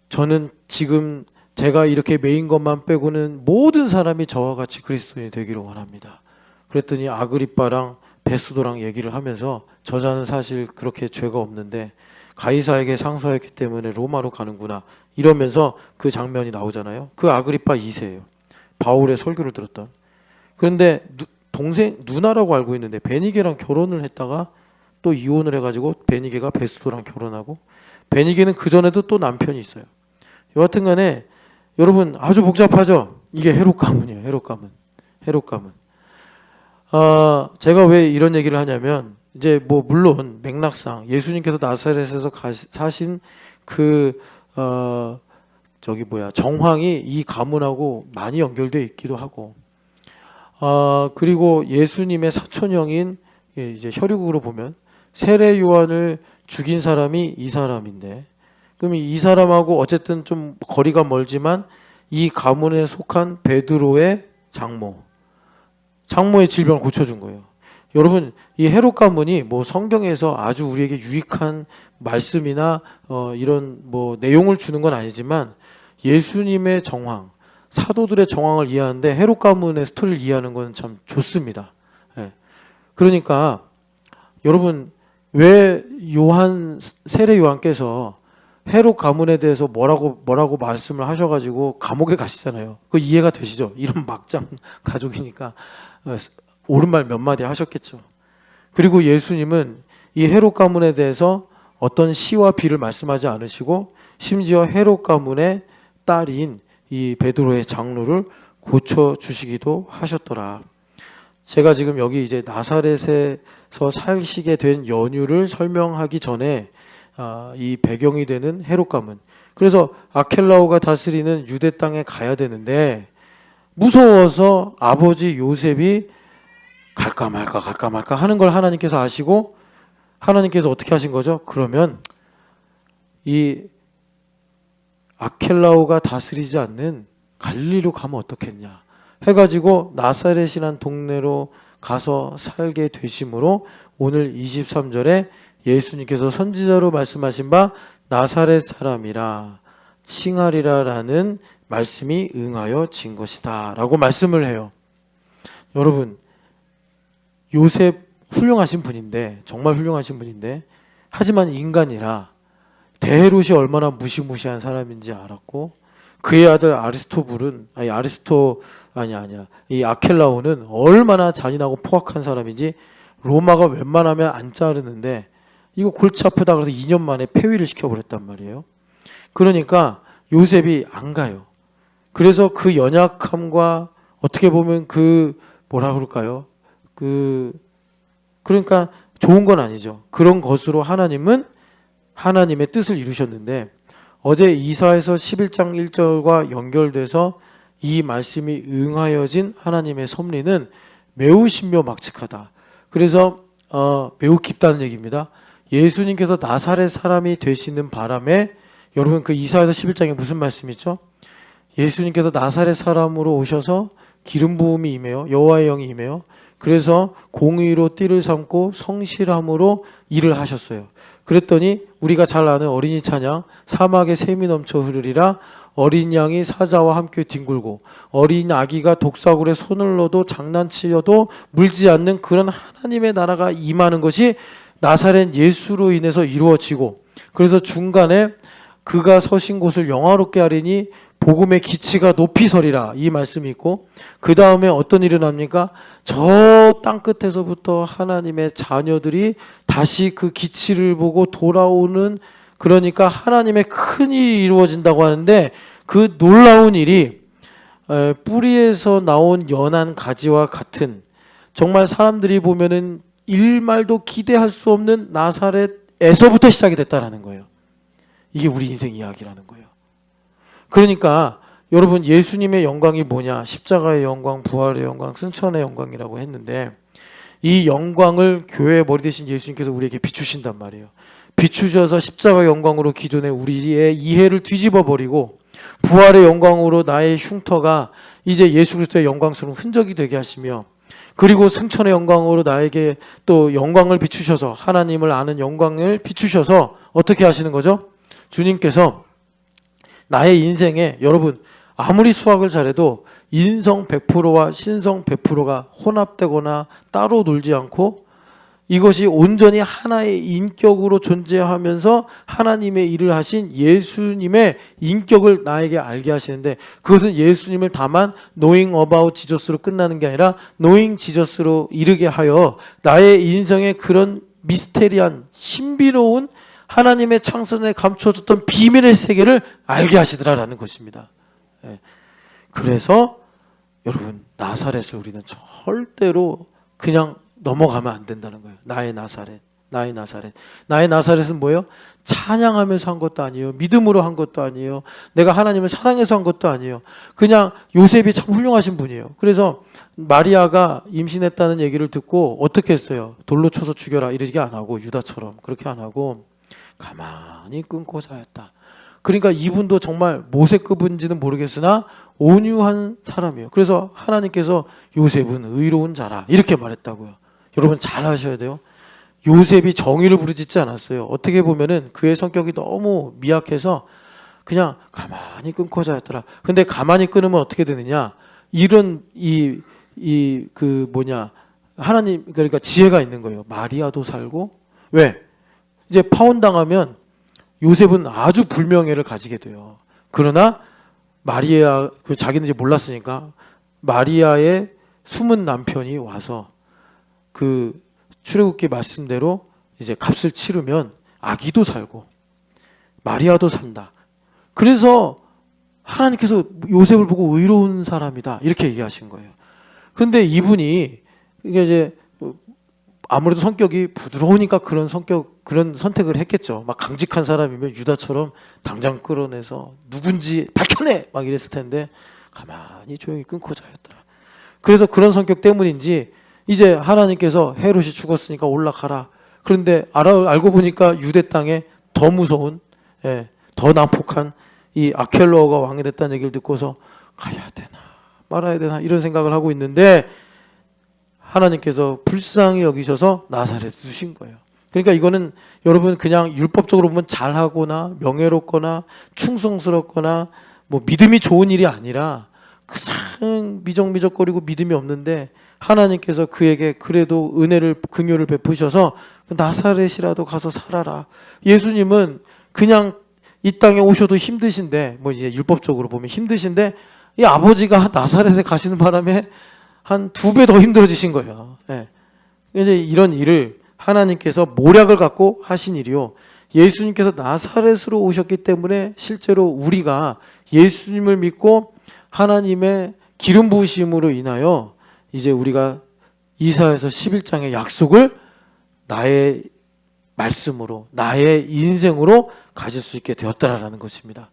저는 지금 제가 이렇게 메인 것만 빼고는 모든 사람이 저와 같이 그리스도인이 되기를 원합니다. 그랬더니 아그리파랑 베스도랑 얘기를 하면서 저자는 사실 그렇게 죄가 없는데 가이사에게 상소했기 때문에 로마로 가는구나 이러면서 그 장면이 나오잖아요. 그 아그리파 2세예요. 바울의 설교를 들었던. 그런데 누나라고 알고 있는데 베니게랑 결혼을 했다가 또 이혼을 해가지고 베니게가 베스도랑 결혼하고 베니게는 그 전에도 또 남편이 있어요. 여하튼 간에 여러분 아주 복잡하죠. 이게 헤롯 가문이에요. 헤롯 가문. 제가 왜 이런 얘기를 하냐면 이제 뭐 물론 맥락상 예수님께서 나사렛에서 사신 정황이 이 가문하고 많이 연결되어 있기도 하고 그리고 예수님의 사촌형인 이제 혈육으로 보면 세례 요한을 죽인 사람이 이 사람인데 그럼 이 사람하고 어쨌든 좀 거리가 멀지만 이 가문에 속한 베드로의 장모의 질병을 고쳐준 거예요. 여러분 이 헤롯 가문이 뭐 성경에서 아주 우리에게 유익한 말씀이나 이런 뭐 내용을 주는 건 아니지만 예수님의 정황, 사도들의 정황을 이해하는데 헤롯 가문의 스토리를 이해하는 건 참 좋습니다. 그러니까 여러분 왜 세례 요한께서 헤롯 가문에 대해서 뭐라고 말씀을 하셔가지고 감옥에 가시잖아요. 그 이해가 되시죠? 이런 막장 가족이니까 옳은 말 몇 마디 하셨겠죠. 그리고 예수님은 이 헤롯 가문에 대해서 어떤 시와 비를 말씀하지 않으시고 심지어 헤롯 가문의 딸인 이 베드로의 장로를 고쳐주시기도 하셨더라. 제가 지금 여기 이제 나사렛에서 살시게 된 연유를 설명하기 전에 이 배경이 되는 헤롯 가문. 그래서 아켈라오가 다스리는 유대 땅에 가야 되는데 무서워서 아버지 요셉이 갈까 말까 하는 걸 하나님께서 아시고 하나님께서 어떻게 하신 거죠? 그러면 이 아켈라오가 다스리지 않는 갈릴리로 가면 어떻겠냐 해가지고 나사렛이란 동네로 가서 살게 되심으로 오늘 23절에 예수님께서 선지자로 말씀하신 바 나사렛 사람이라 칭하리라라는 말씀이 응하여진 것이다 라고 말씀을 해요. 여러분, 요셉 훌륭하신 분인데, 정말 훌륭하신 분인데, 하지만 인간이라 데헤롯이 얼마나 무시무시한 사람인지 알았고, 그의 아들 이 아켈라오는 얼마나 잔인하고 포악한 사람인지 로마가 웬만하면 안 자르는데 이거 골치 아프다 그래서 2년 만에 폐위를 시켜버렸단 말이에요. 그러니까 요셉이 안 가요. 그래서 그 연약함과 어떻게 보면 그 뭐라 그럴까요? 그러니까 좋은 건 아니죠. 그런 것으로 하나님은 하나님의 뜻을 이루셨는데 어제 이사야서 11장 1절과 연결돼서 이 말씀이 응하여진 하나님의 섭리는 매우 신묘막측하다. 그래서 매우 깊다는 얘기입니다. 예수님께서 나사렛 사람이 되시는 바람에 여러분 그 이사야서 11장에 무슨 말씀이 있죠? 예수님께서 나사렛 사람으로 오셔서 기름 부음이 임해요. 여호와의 영이 임해요. 그래서 공의로 띠를 삼고 성실함으로 일을 하셨어요. 그랬더니 우리가 잘 아는 어린이 찬양 사막에 샘이 넘쳐 흐르리라 어린 양이 사자와 함께 뒹굴고 어린 아기가 독사굴에 손을 넣어도 장난치려도 물지 않는 그런 하나님의 나라가 임하는 것이 나사렛 예수로 인해서 이루어지고 그래서 중간에 그가 서신 곳을 영화롭게 하리니 복음의 기치가 높이 서리라 이 말씀이 있고 그 다음에 어떤 일이 납니까? 저 땅끝에서부터 하나님의 자녀들이 다시 그 기치를 보고 돌아오는 그러니까 하나님의 큰 일이 이루어진다고 하는데 그 놀라운 일이 뿌리에서 나온 연한 가지와 같은 정말 사람들이 보면은 일말도 기대할 수 없는 나사렛에서부터 시작이 됐다라는 거예요. 이게 우리 인생 이야기라는 거예요. 그러니까 여러분 예수님의 영광이 뭐냐? 십자가의 영광, 부활의 영광, 승천의 영광이라고 했는데 이 영광을 교회의 머리 되신 예수님께서 우리에게 비추신단 말이에요. 비추셔서 십자가의 영광으로 기존의 우리의 이해를 뒤집어 버리고 부활의 영광으로 나의 흉터가 이제 예수 그리스도의 영광스러운 흔적이 되게 하시며 그리고 승천의 영광으로 나에게 또 영광을 비추셔서 하나님을 아는 영광을 비추셔서 어떻게 하시는 거죠? 주님께서 나의 인생에 여러분 아무리 수학을 잘해도 인성 100%와 신성 100%가 혼합되거나 따로 놀지 않고 이것이 온전히 하나의 인격으로 존재하면서 하나님의 일을 하신 예수님의 인격을 나에게 알게 하시는데 그것은 예수님을 다만 knowing about Jesus로 끝나는 게 아니라 knowing Jesus로 이르게 하여 나의 인생의 그런 미스테리한 신비로운 하나님의 창선에 감춰졌던 비밀의 세계를 알게 하시더라라는 것입니다. 그래서 여러분 나사렛을 우리는 절대로 그냥 넘어가면 안 된다는 거예요. 나의 나사렛. 나의 나사렛은 뭐예요? 찬양하면서 한 것도 아니에요. 믿음으로 한 것도 아니에요. 내가 하나님을 사랑해서 한 것도 아니에요. 그냥 요셉이 참 훌륭하신 분이에요. 그래서 마리아가 임신했다는 얘기를 듣고 어떻게 했어요? 돌로 쳐서 죽여라 이러지 안 하고 유다처럼 그렇게 안 하고 가만히 끊고 자였다. 그러니까 이분도 정말 모세급인지는 모르겠으나 온유한 사람이에요. 그래서 하나님께서 요셉은 의로운 자라 이렇게 말했다고요. 여러분 잘 아셔야 돼요. 요셉이 정의를 부르짖지 않았어요. 어떻게 보면은 그의 성격이 너무 미약해서 그냥 가만히 끊고 자였더라. 근데 가만히 끊으면 어떻게 되느냐? 이런 하나님 그러니까 지혜가 있는 거예요. 마리아도 살고 왜? 이제 파혼당하면 요셉은 아주 불명예를 가지게 돼요. 그러나 마리아 자기는 이제 몰랐으니까 마리아의 숨은 남편이 와서 그 출애굽기 말씀대로 이제 값을 치르면 아기도 살고 마리아도 산다. 그래서 하나님께서 요셉을 보고 의로운 사람이다 이렇게 얘기하신 거예요. 그런데 이분이 이게 이제 아무래도 성격이 부드러우니까 그런 선택을 했겠죠. 막 강직한 사람이면 유다처럼 당장 끌어내서 누군지 밝혀내 막 이랬을 텐데 가만히 조용히 끊고 자였더라. 그래서 그런 성격 때문인지 이제 하나님께서 헤롯이 죽었으니까 올라가라. 그런데 알고 보니까 유대 땅에 더 무서운 예, 더 난폭한 이 아켈로가 왕이 됐다는 얘기를 듣고서 가야 되나 말아야 되나 이런 생각을 하고 있는데 하나님께서 불쌍히 여기셔서 나사렛에 두신 거예요. 그러니까 이거는 여러분 그냥 율법적으로 보면 잘하거나 명예롭거나 충성스럽거나 뭐 믿음이 좋은 일이 아니라 그냥 미적미적거리고 믿음이 없는데 하나님께서 그에게 그래도 은혜를 긍휼을 베푸셔서 나사렛이라도 가서 살아라. 예수님은 그냥 이 땅에 오셔도 힘드신데 뭐 이제 율법적으로 보면 힘드신데 이 아버지가 나사렛에 가시는 바람에 한 2배 더 힘들어지신 거예요. 예. 이제 이런 일을 하나님께서 모략을 갖고 하신 일이요. 예수님께서 나사렛으로 오셨기 때문에 실제로 우리가 예수님을 믿고 하나님의 기름 부으심으로 인하여 이제 우리가 이사야서 11장의 약속을 나의 말씀으로 나의 인생으로 가질 수 있게 되었다라는 것입니다.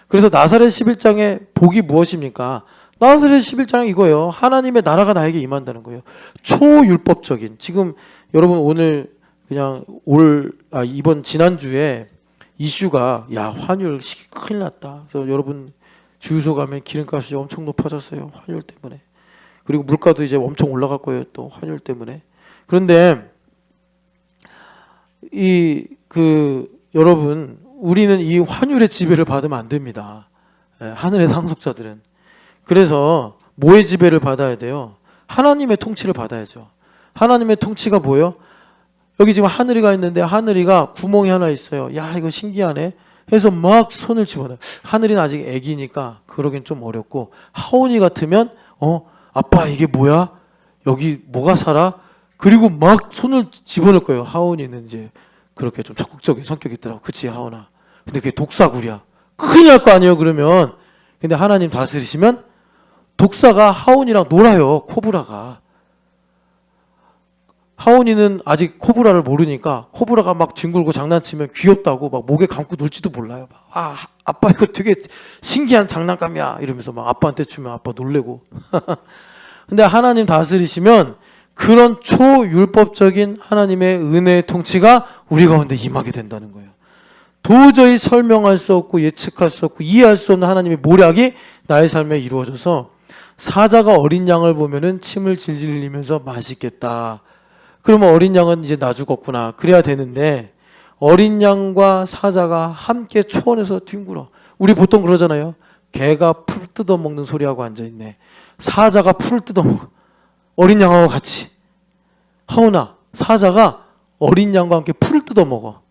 그래서 나사렛 11장의 복이 무엇입니까? 나사렛 11장은 이거예요. 하나님의 나라가 나에게 임한다는 거예요. 초율법적인 지금 여러분 오늘 그냥 이번 지난주에 이슈가 야 환율 큰일 났다. 그래서 여러분 주유소 가면 기름값이 엄청 높아졌어요. 환율 때문에. 그리고 물가도 이제 엄청 올라갈 거예요. 또 환율 때문에. 그런데 여러분 우리는 이 환율의 지배를 받으면 안 됩니다. 하늘의 상속자들은. 그래서 뭐의 지배를 받아야 돼요? 하나님의 통치를 받아야죠. 하나님의 통치가 뭐예요? 여기 지금 하늘이가 있는데 하늘이가 구멍이 하나 있어요. 야 이거 신기하네. 해서 막 손을 집어넣어요. 하늘이는 아직 애기니까 그러긴 좀 어렵고 하온이 같으면 아빠 이게 뭐야? 여기 뭐가 살아? 그리고 막 손을 집어넣을 거예요. 하온이는 이제 그렇게 좀 적극적인 성격이 있더라고. 그치 하온아. 근데 그게 독사굴이야. 큰일 날 거 아니에요 그러면. 근데 하나님 다스리시면 독사가 하온이랑 놀아요. 코브라가. 하온이는 아직 코브라를 모르니까 코브라가 막 뒹굴고 장난치면 귀엽다고 막 목에 감고 놀지도 몰라요. 아빠 이거 되게 신기한 장난감이야 이러면서 막 아빠한테 주면 아빠 놀래고. 근데 하나님 다스리시면 그런 초율법적인 하나님의 은혜의 통치가 우리 가운데 임하게 된다는 거예요. 도저히 설명할 수 없고 예측할 수 없고 이해할 수 없는 하나님의 모략이 나의 삶에 이루어져서 사자가 어린 양을 보면은 침을 질질 흘리면서 맛있겠다. 그러면 어린 양은 이제 나 죽었구나. 그래야 되는데 어린 양과 사자가 함께 초원에서 뒹굴어. 우리 보통 그러잖아요. 개가 풀 뜯어먹는 소리하고 앉아있네. 사자가 풀을 뜯어먹어. 어린 양하고 같이. 하오나 사자가 어린 양과 함께 풀을 뜯어먹어.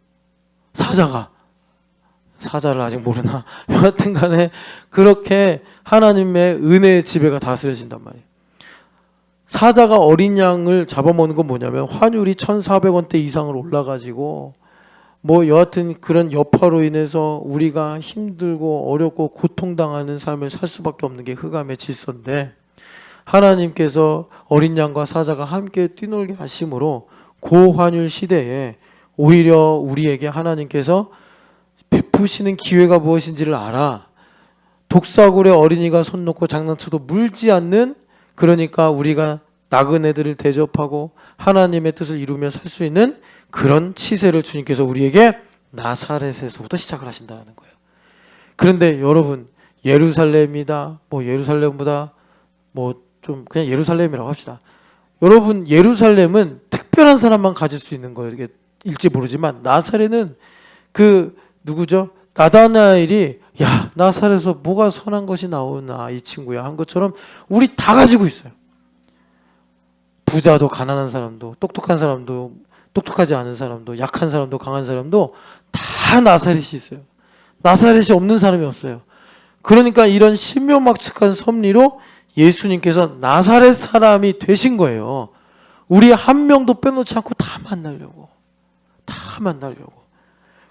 사자를 아직 모르나? 여하튼 간에 그렇게 하나님의 은혜의 지배가 다스려진단 말이에요. 사자가 어린 양을 잡아먹는 건 뭐냐면 환율이 1,400원대 이상을 올라가지고 뭐 여하튼 그런 여파로 인해서 우리가 힘들고 어렵고 고통당하는 삶을 살 수밖에 없는 게 흑암의 질서인데 하나님께서 어린 양과 사자가 함께 뛰놀게 하심으로 고환율 시대에 오히려 우리에게 하나님께서 베푸시는 기회가 무엇인지를 알아. 독사굴에 어린이가 손 놓고 장난쳐도 물지 않는 그러니까 우리가 나그네들을 대접하고 하나님의 뜻을 이루며 살 수 있는 그런 치세를 주님께서 우리에게 나사렛에서부터 시작을 하신다는 거예요. 그런데 여러분 예루살렘이다 뭐 예루살렘보다 뭐 좀 그냥 예루살렘이라고 합시다. 여러분 예루살렘은 특별한 사람만 가질 수 있는 거예요. 일지 모르지만 나사렛은 그 누구죠? 나다나엘이 야 나사렛에서 뭐가 선한 것이 나오나 이 친구야 한 것처럼 우리 다 가지고 있어요. 부자도 가난한 사람도 똑똑한 사람도 똑똑하지 않은 사람도 약한 사람도 강한 사람도 다 나사렛이 있어요. 나사렛이 없는 사람이 없어요. 그러니까 이런 신묘막측한 섭리로 예수님께서 나사렛 사람이 되신 거예요. 우리 한 명도 빼놓지 않고 다 만나려고.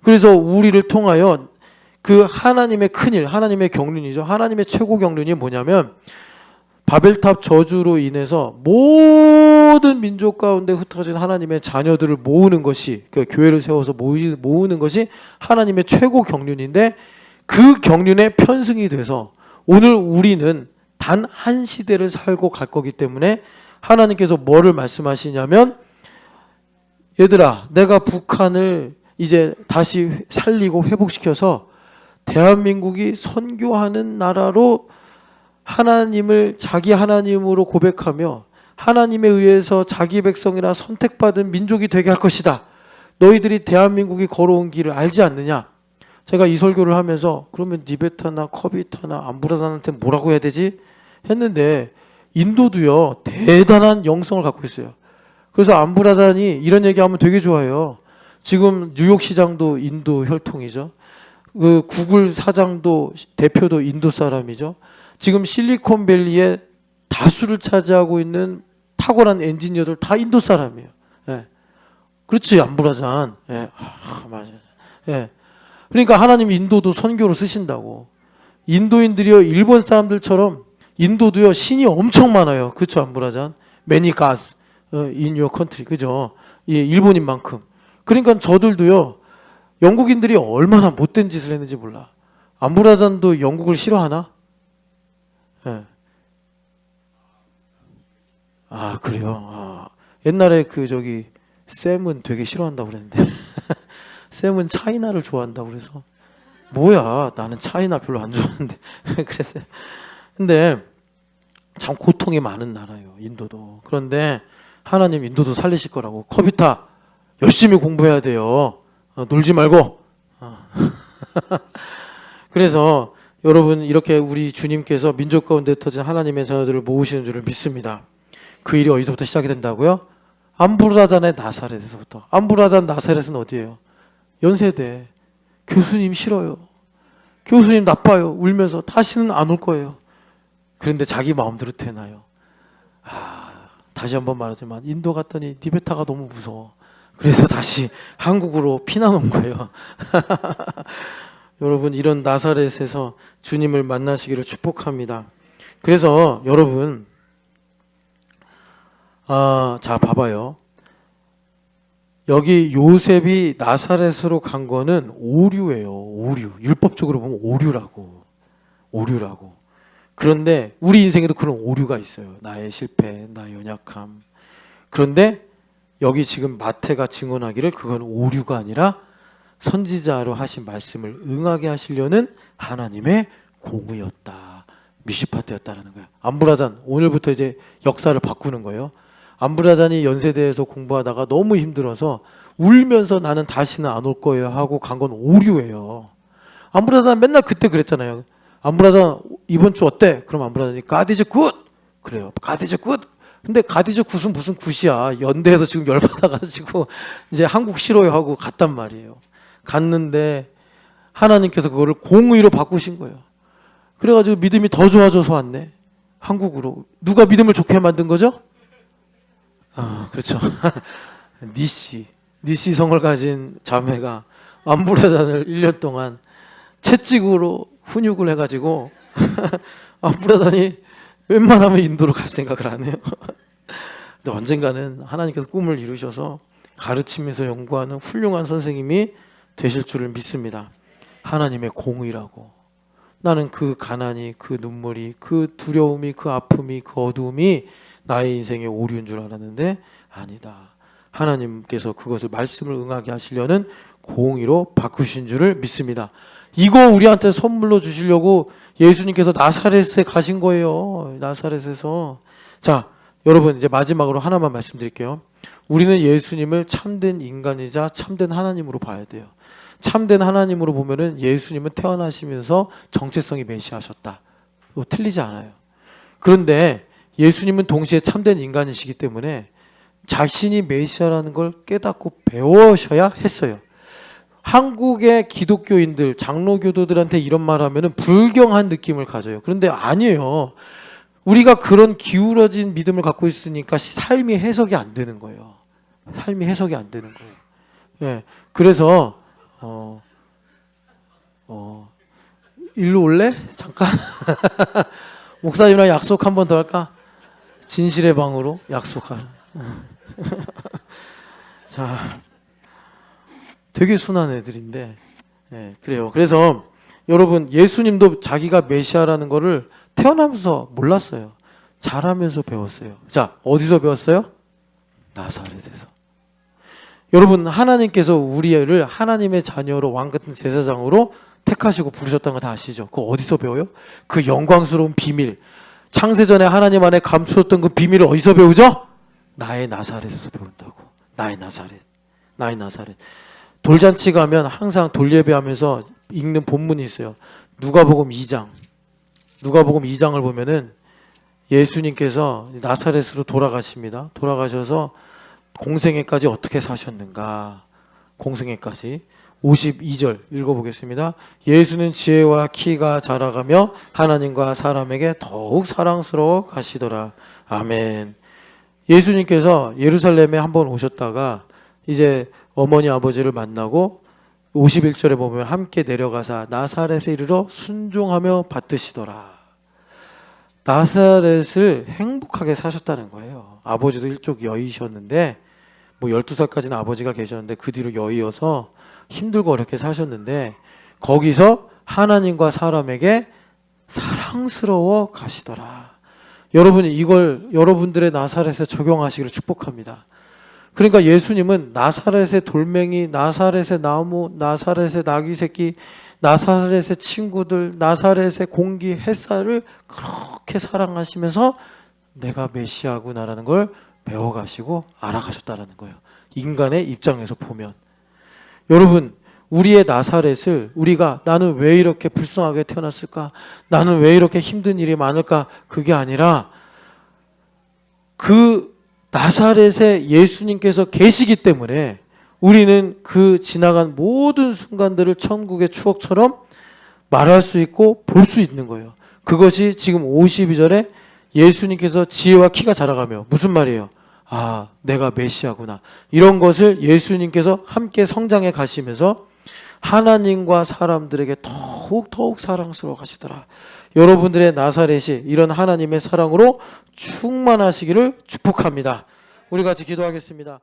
그래서 우리를 통하여 그 하나님의 큰일, 하나님의 경륜이죠. 하나님의 최고 경륜이 뭐냐면 바벨탑 저주로 인해서 모든 민족 가운데 흩어진 하나님의 자녀들을 모으는 것이 그 교회를 세워서 모으는 것이 하나님의 최고 경륜인데 그 경륜에 편승이 돼서 오늘 우리는 단 한 시대를 살고 갈 거기 때문에 하나님께서 뭐를 말씀하시냐면 얘들아 내가 북한을 이제 다시 살리고 회복시켜서 대한민국이 선교하는 나라로 하나님을 자기 하나님으로 고백하며 하나님에 의해서 자기 백성이라 선택받은 민족이 되게 할 것이다. 너희들이 대한민국이 걸어온 길을 알지 않느냐? 제가 이 설교를 하면서 그러면 니베타나 커비타나 안부라잔한테 뭐라고 해야 되지? 했는데 인도도요 대단한 영성을 갖고 있어요. 그래서 안부라잔이 이런 얘기하면 되게 좋아해요. 지금 뉴욕 시장도 인도 혈통이죠. 그 구글 사장도 대표도 인도 사람이죠. 지금 실리콘밸리에 다수를 차지하고 있는 탁월한 엔지니어들 다 인도 사람이에요. 예. 그렇지 안부라잔. 예. 맞아요. 예. 그러니까 하나님 인도도 선교로 쓰신다고. 인도인들이요 일본 사람들처럼 인도도요 신이 엄청 많아요. 그렇죠 안부라잔. Many gods in your country. 그죠? 예, 일본인만큼. 그러니까 저들도요 영국인들이 얼마나 못된 짓을 했는지 몰라. 안부라잔도 영국을 싫어하나? 예. 아 그래요. 아, 옛날에 그 저기 샘은 되게 싫어한다고 그랬는데 샘은 차이나를 좋아한다고 그래서 뭐야 나는 차이나 별로 안 좋아하는데 그랬어요. 근데 참 고통이 많은 나라예요 인도도. 그런데 하나님 인도도 살리실 거라고. 커비타 열심히 공부해야 돼요. 놀지 말고. 그래서 여러분 이렇게 우리 주님께서 민족 가운데 터진 하나님의 자녀들을 모으시는 줄을 믿습니다. 그 일이 어디서부터 시작이 된다고요? 안부라잔의 나사렛에서부터. 안부라잔 나사렛은 어디예요? 연세대. 교수님 싫어요. 교수님 나빠요. 울면서 다시는 안 올 거예요. 그런데 자기 마음대로 되나요? 다시 한번 말하지만 인도 갔더니 니베타가 너무 무서워. 그래서 다시 한국으로 피난 온 거예요. 여러분 이런 나사렛에서 주님을 만나시기를 축복합니다. 그래서 여러분 자 봐봐요. 여기 요셉이 나사렛으로 간 거는 오류예요. 오류. 율법적으로 보면 오류라고. 그런데 우리 인생에도 그런 오류가 있어요. 나의 실패, 나의 연약함. 그런데 여기 지금 마태가 증언하기를 그건 오류가 아니라 선지자로 하신 말씀을 응하게 하시려는 하나님의 공의였다. 미시파트였다라는 거예요. 안부라잔 오늘부터 이제 역사를 바꾸는 거예요. 안부라잔이 연세대에서 공부하다가 너무 힘들어서 울면서 나는 다시는 안 올 거예요 하고 간 건 오류예요. 안부라잔 맨날 그때 그랬잖아요. 안부라잔 이번 주 어때? 그럼 안부라잔이 God is good. 그래요. God is good. 근데 God is good은 무슨 굿이야. 연대에서 지금 열받아가지고 이제 한국 싫어요 하고 갔단 말이에요. 갔는데 하나님께서 그거를 공의로 바꾸신 거예요. 그래가지고 믿음이 더 좋아져서 왔네. 한국으로. 누가 믿음을 좋게 만든 거죠? 그렇죠. 니시 성을 가진 자매가 안부라잔을 1년 동안 채찍으로 훈육을 해가지고 안부라잔이 웬만하면 인도로 갈 생각을 안 해요. 근데 언젠가는 하나님께서 꿈을 이루셔서 가르치면서 연구하는 훌륭한 선생님이 되실 줄을 믿습니다. 하나님의 공의라고. 나는 그 가난이, 그 눈물이, 그 두려움이, 그 아픔이, 그 어두움이 나의 인생의 오류인 줄 알았는데 아니다. 하나님께서 그것을 말씀을 응하게 하시려는 공의로 바꾸신 줄을 믿습니다. 이거 우리한테 선물로 주시려고 예수님께서 나사렛에 가신 거예요. 나사렛에서. 자, 여러분 이제 마지막으로 하나만 말씀드릴게요. 우리는 예수님을 참된 인간이자 참된 하나님으로 봐야 돼요. 참된 하나님으로 보면은 예수님은 태어나시면서 정체성이 메시아셨다. 틀리지 않아요. 그런데 예수님은 동시에 참된 인간이시기 때문에 자신이 메시아라는 걸 깨닫고 배우셔야 했어요. 한국의 기독교인들, 장로교도들한테 이런 말 하면은 불경한 느낌을 가져요. 그런데 아니에요. 우리가 그런 기울어진 믿음을 갖고 있으니까 삶이 해석이 안 되는 거예요. 삶이 해석이 안 되는 거예요. 예. 그래서 일로 올래? 잠깐. 목사님이랑 약속 한 번 더 할까? 진실의 방으로 약속할. 자, 되게 순한 애들인데, 예, 그래요. 그래서 여러분 예수님도 자기가 메시아라는 거를 태어나면서 몰랐어요. 자라면서 배웠어요. 자, 어디서 배웠어요? 나사렛에서. 여러분, 하나님께서 우리를 하나님의 자녀로 왕같은 제사장으로 택하시고 부르셨다는 거 다 아시죠? 그거 어디서 배워요? 그 영광스러운 비밀, 창세전에 하나님 안에 감추었던 그 비밀을 어디서 배우죠? 나의 나사렛에서 배운다고. 나의 나사렛. 나의 나사렛. 돌잔치 가면 항상 돌예배하면서 읽는 본문이 있어요. 누가복음 2장. 누가복음 2장을 보면은 예수님께서 나사렛으로 돌아가십니다. 돌아가셔서 공생애까지 어떻게 사셨는가. 공생애까지 52절 읽어보겠습니다. 예수는 지혜와 키가 자라가며 하나님과 사람에게 더욱 사랑스러워 가시더라. 아멘. 예수님께서 예루살렘에 한번 오셨다가 이제 어머니 아버지를 만나고 51절에 보면 함께 내려가사 나사렛에 이르러 순종하며 받드시더라. 나사렛을 행복하게 사셨다는 거예요. 아버지도 일족 여의셨는데 뭐 12살까지는 아버지가 계셨는데 그 뒤로 여의어서 힘들고 어렵게 사셨는데 거기서 하나님과 사람에게 사랑스러워 가시더라. 여러분이 이걸 여러분들의 나사렛에 적용하시기를 축복합니다. 그러니까 예수님은 나사렛의 돌멩이, 나사렛의 나무, 나사렛의 나귀 새끼, 나사렛의 친구들, 나사렛의 공기, 햇살을 그렇게 사랑하시면서 내가 메시아구나라는 걸 배워가시고 알아가셨다는 거예요. 인간의 입장에서 보면. 여러분, 우리의 나사렛을 우리가 나는 왜 이렇게 불쌍하게 태어났을까? 나는 왜 이렇게 힘든 일이 많을까? 그게 아니라 그 나사렛에 예수님께서 계시기 때문에 우리는 그 지나간 모든 순간들을 천국의 추억처럼 말할 수 있고 볼 수 있는 거예요. 그것이 지금 52절에 예수님께서 지혜와 키가 자라가며 무슨 말이에요? 아, 내가 메시아구나. 이런 것을 예수님께서 함께 성장해 가시면서 하나님과 사람들에게 더욱 사랑스러워 가시더라. 여러분들의 나사렛이 이런 하나님의 사랑으로 충만하시기를 축복합니다. 우리 같이 기도하겠습니다.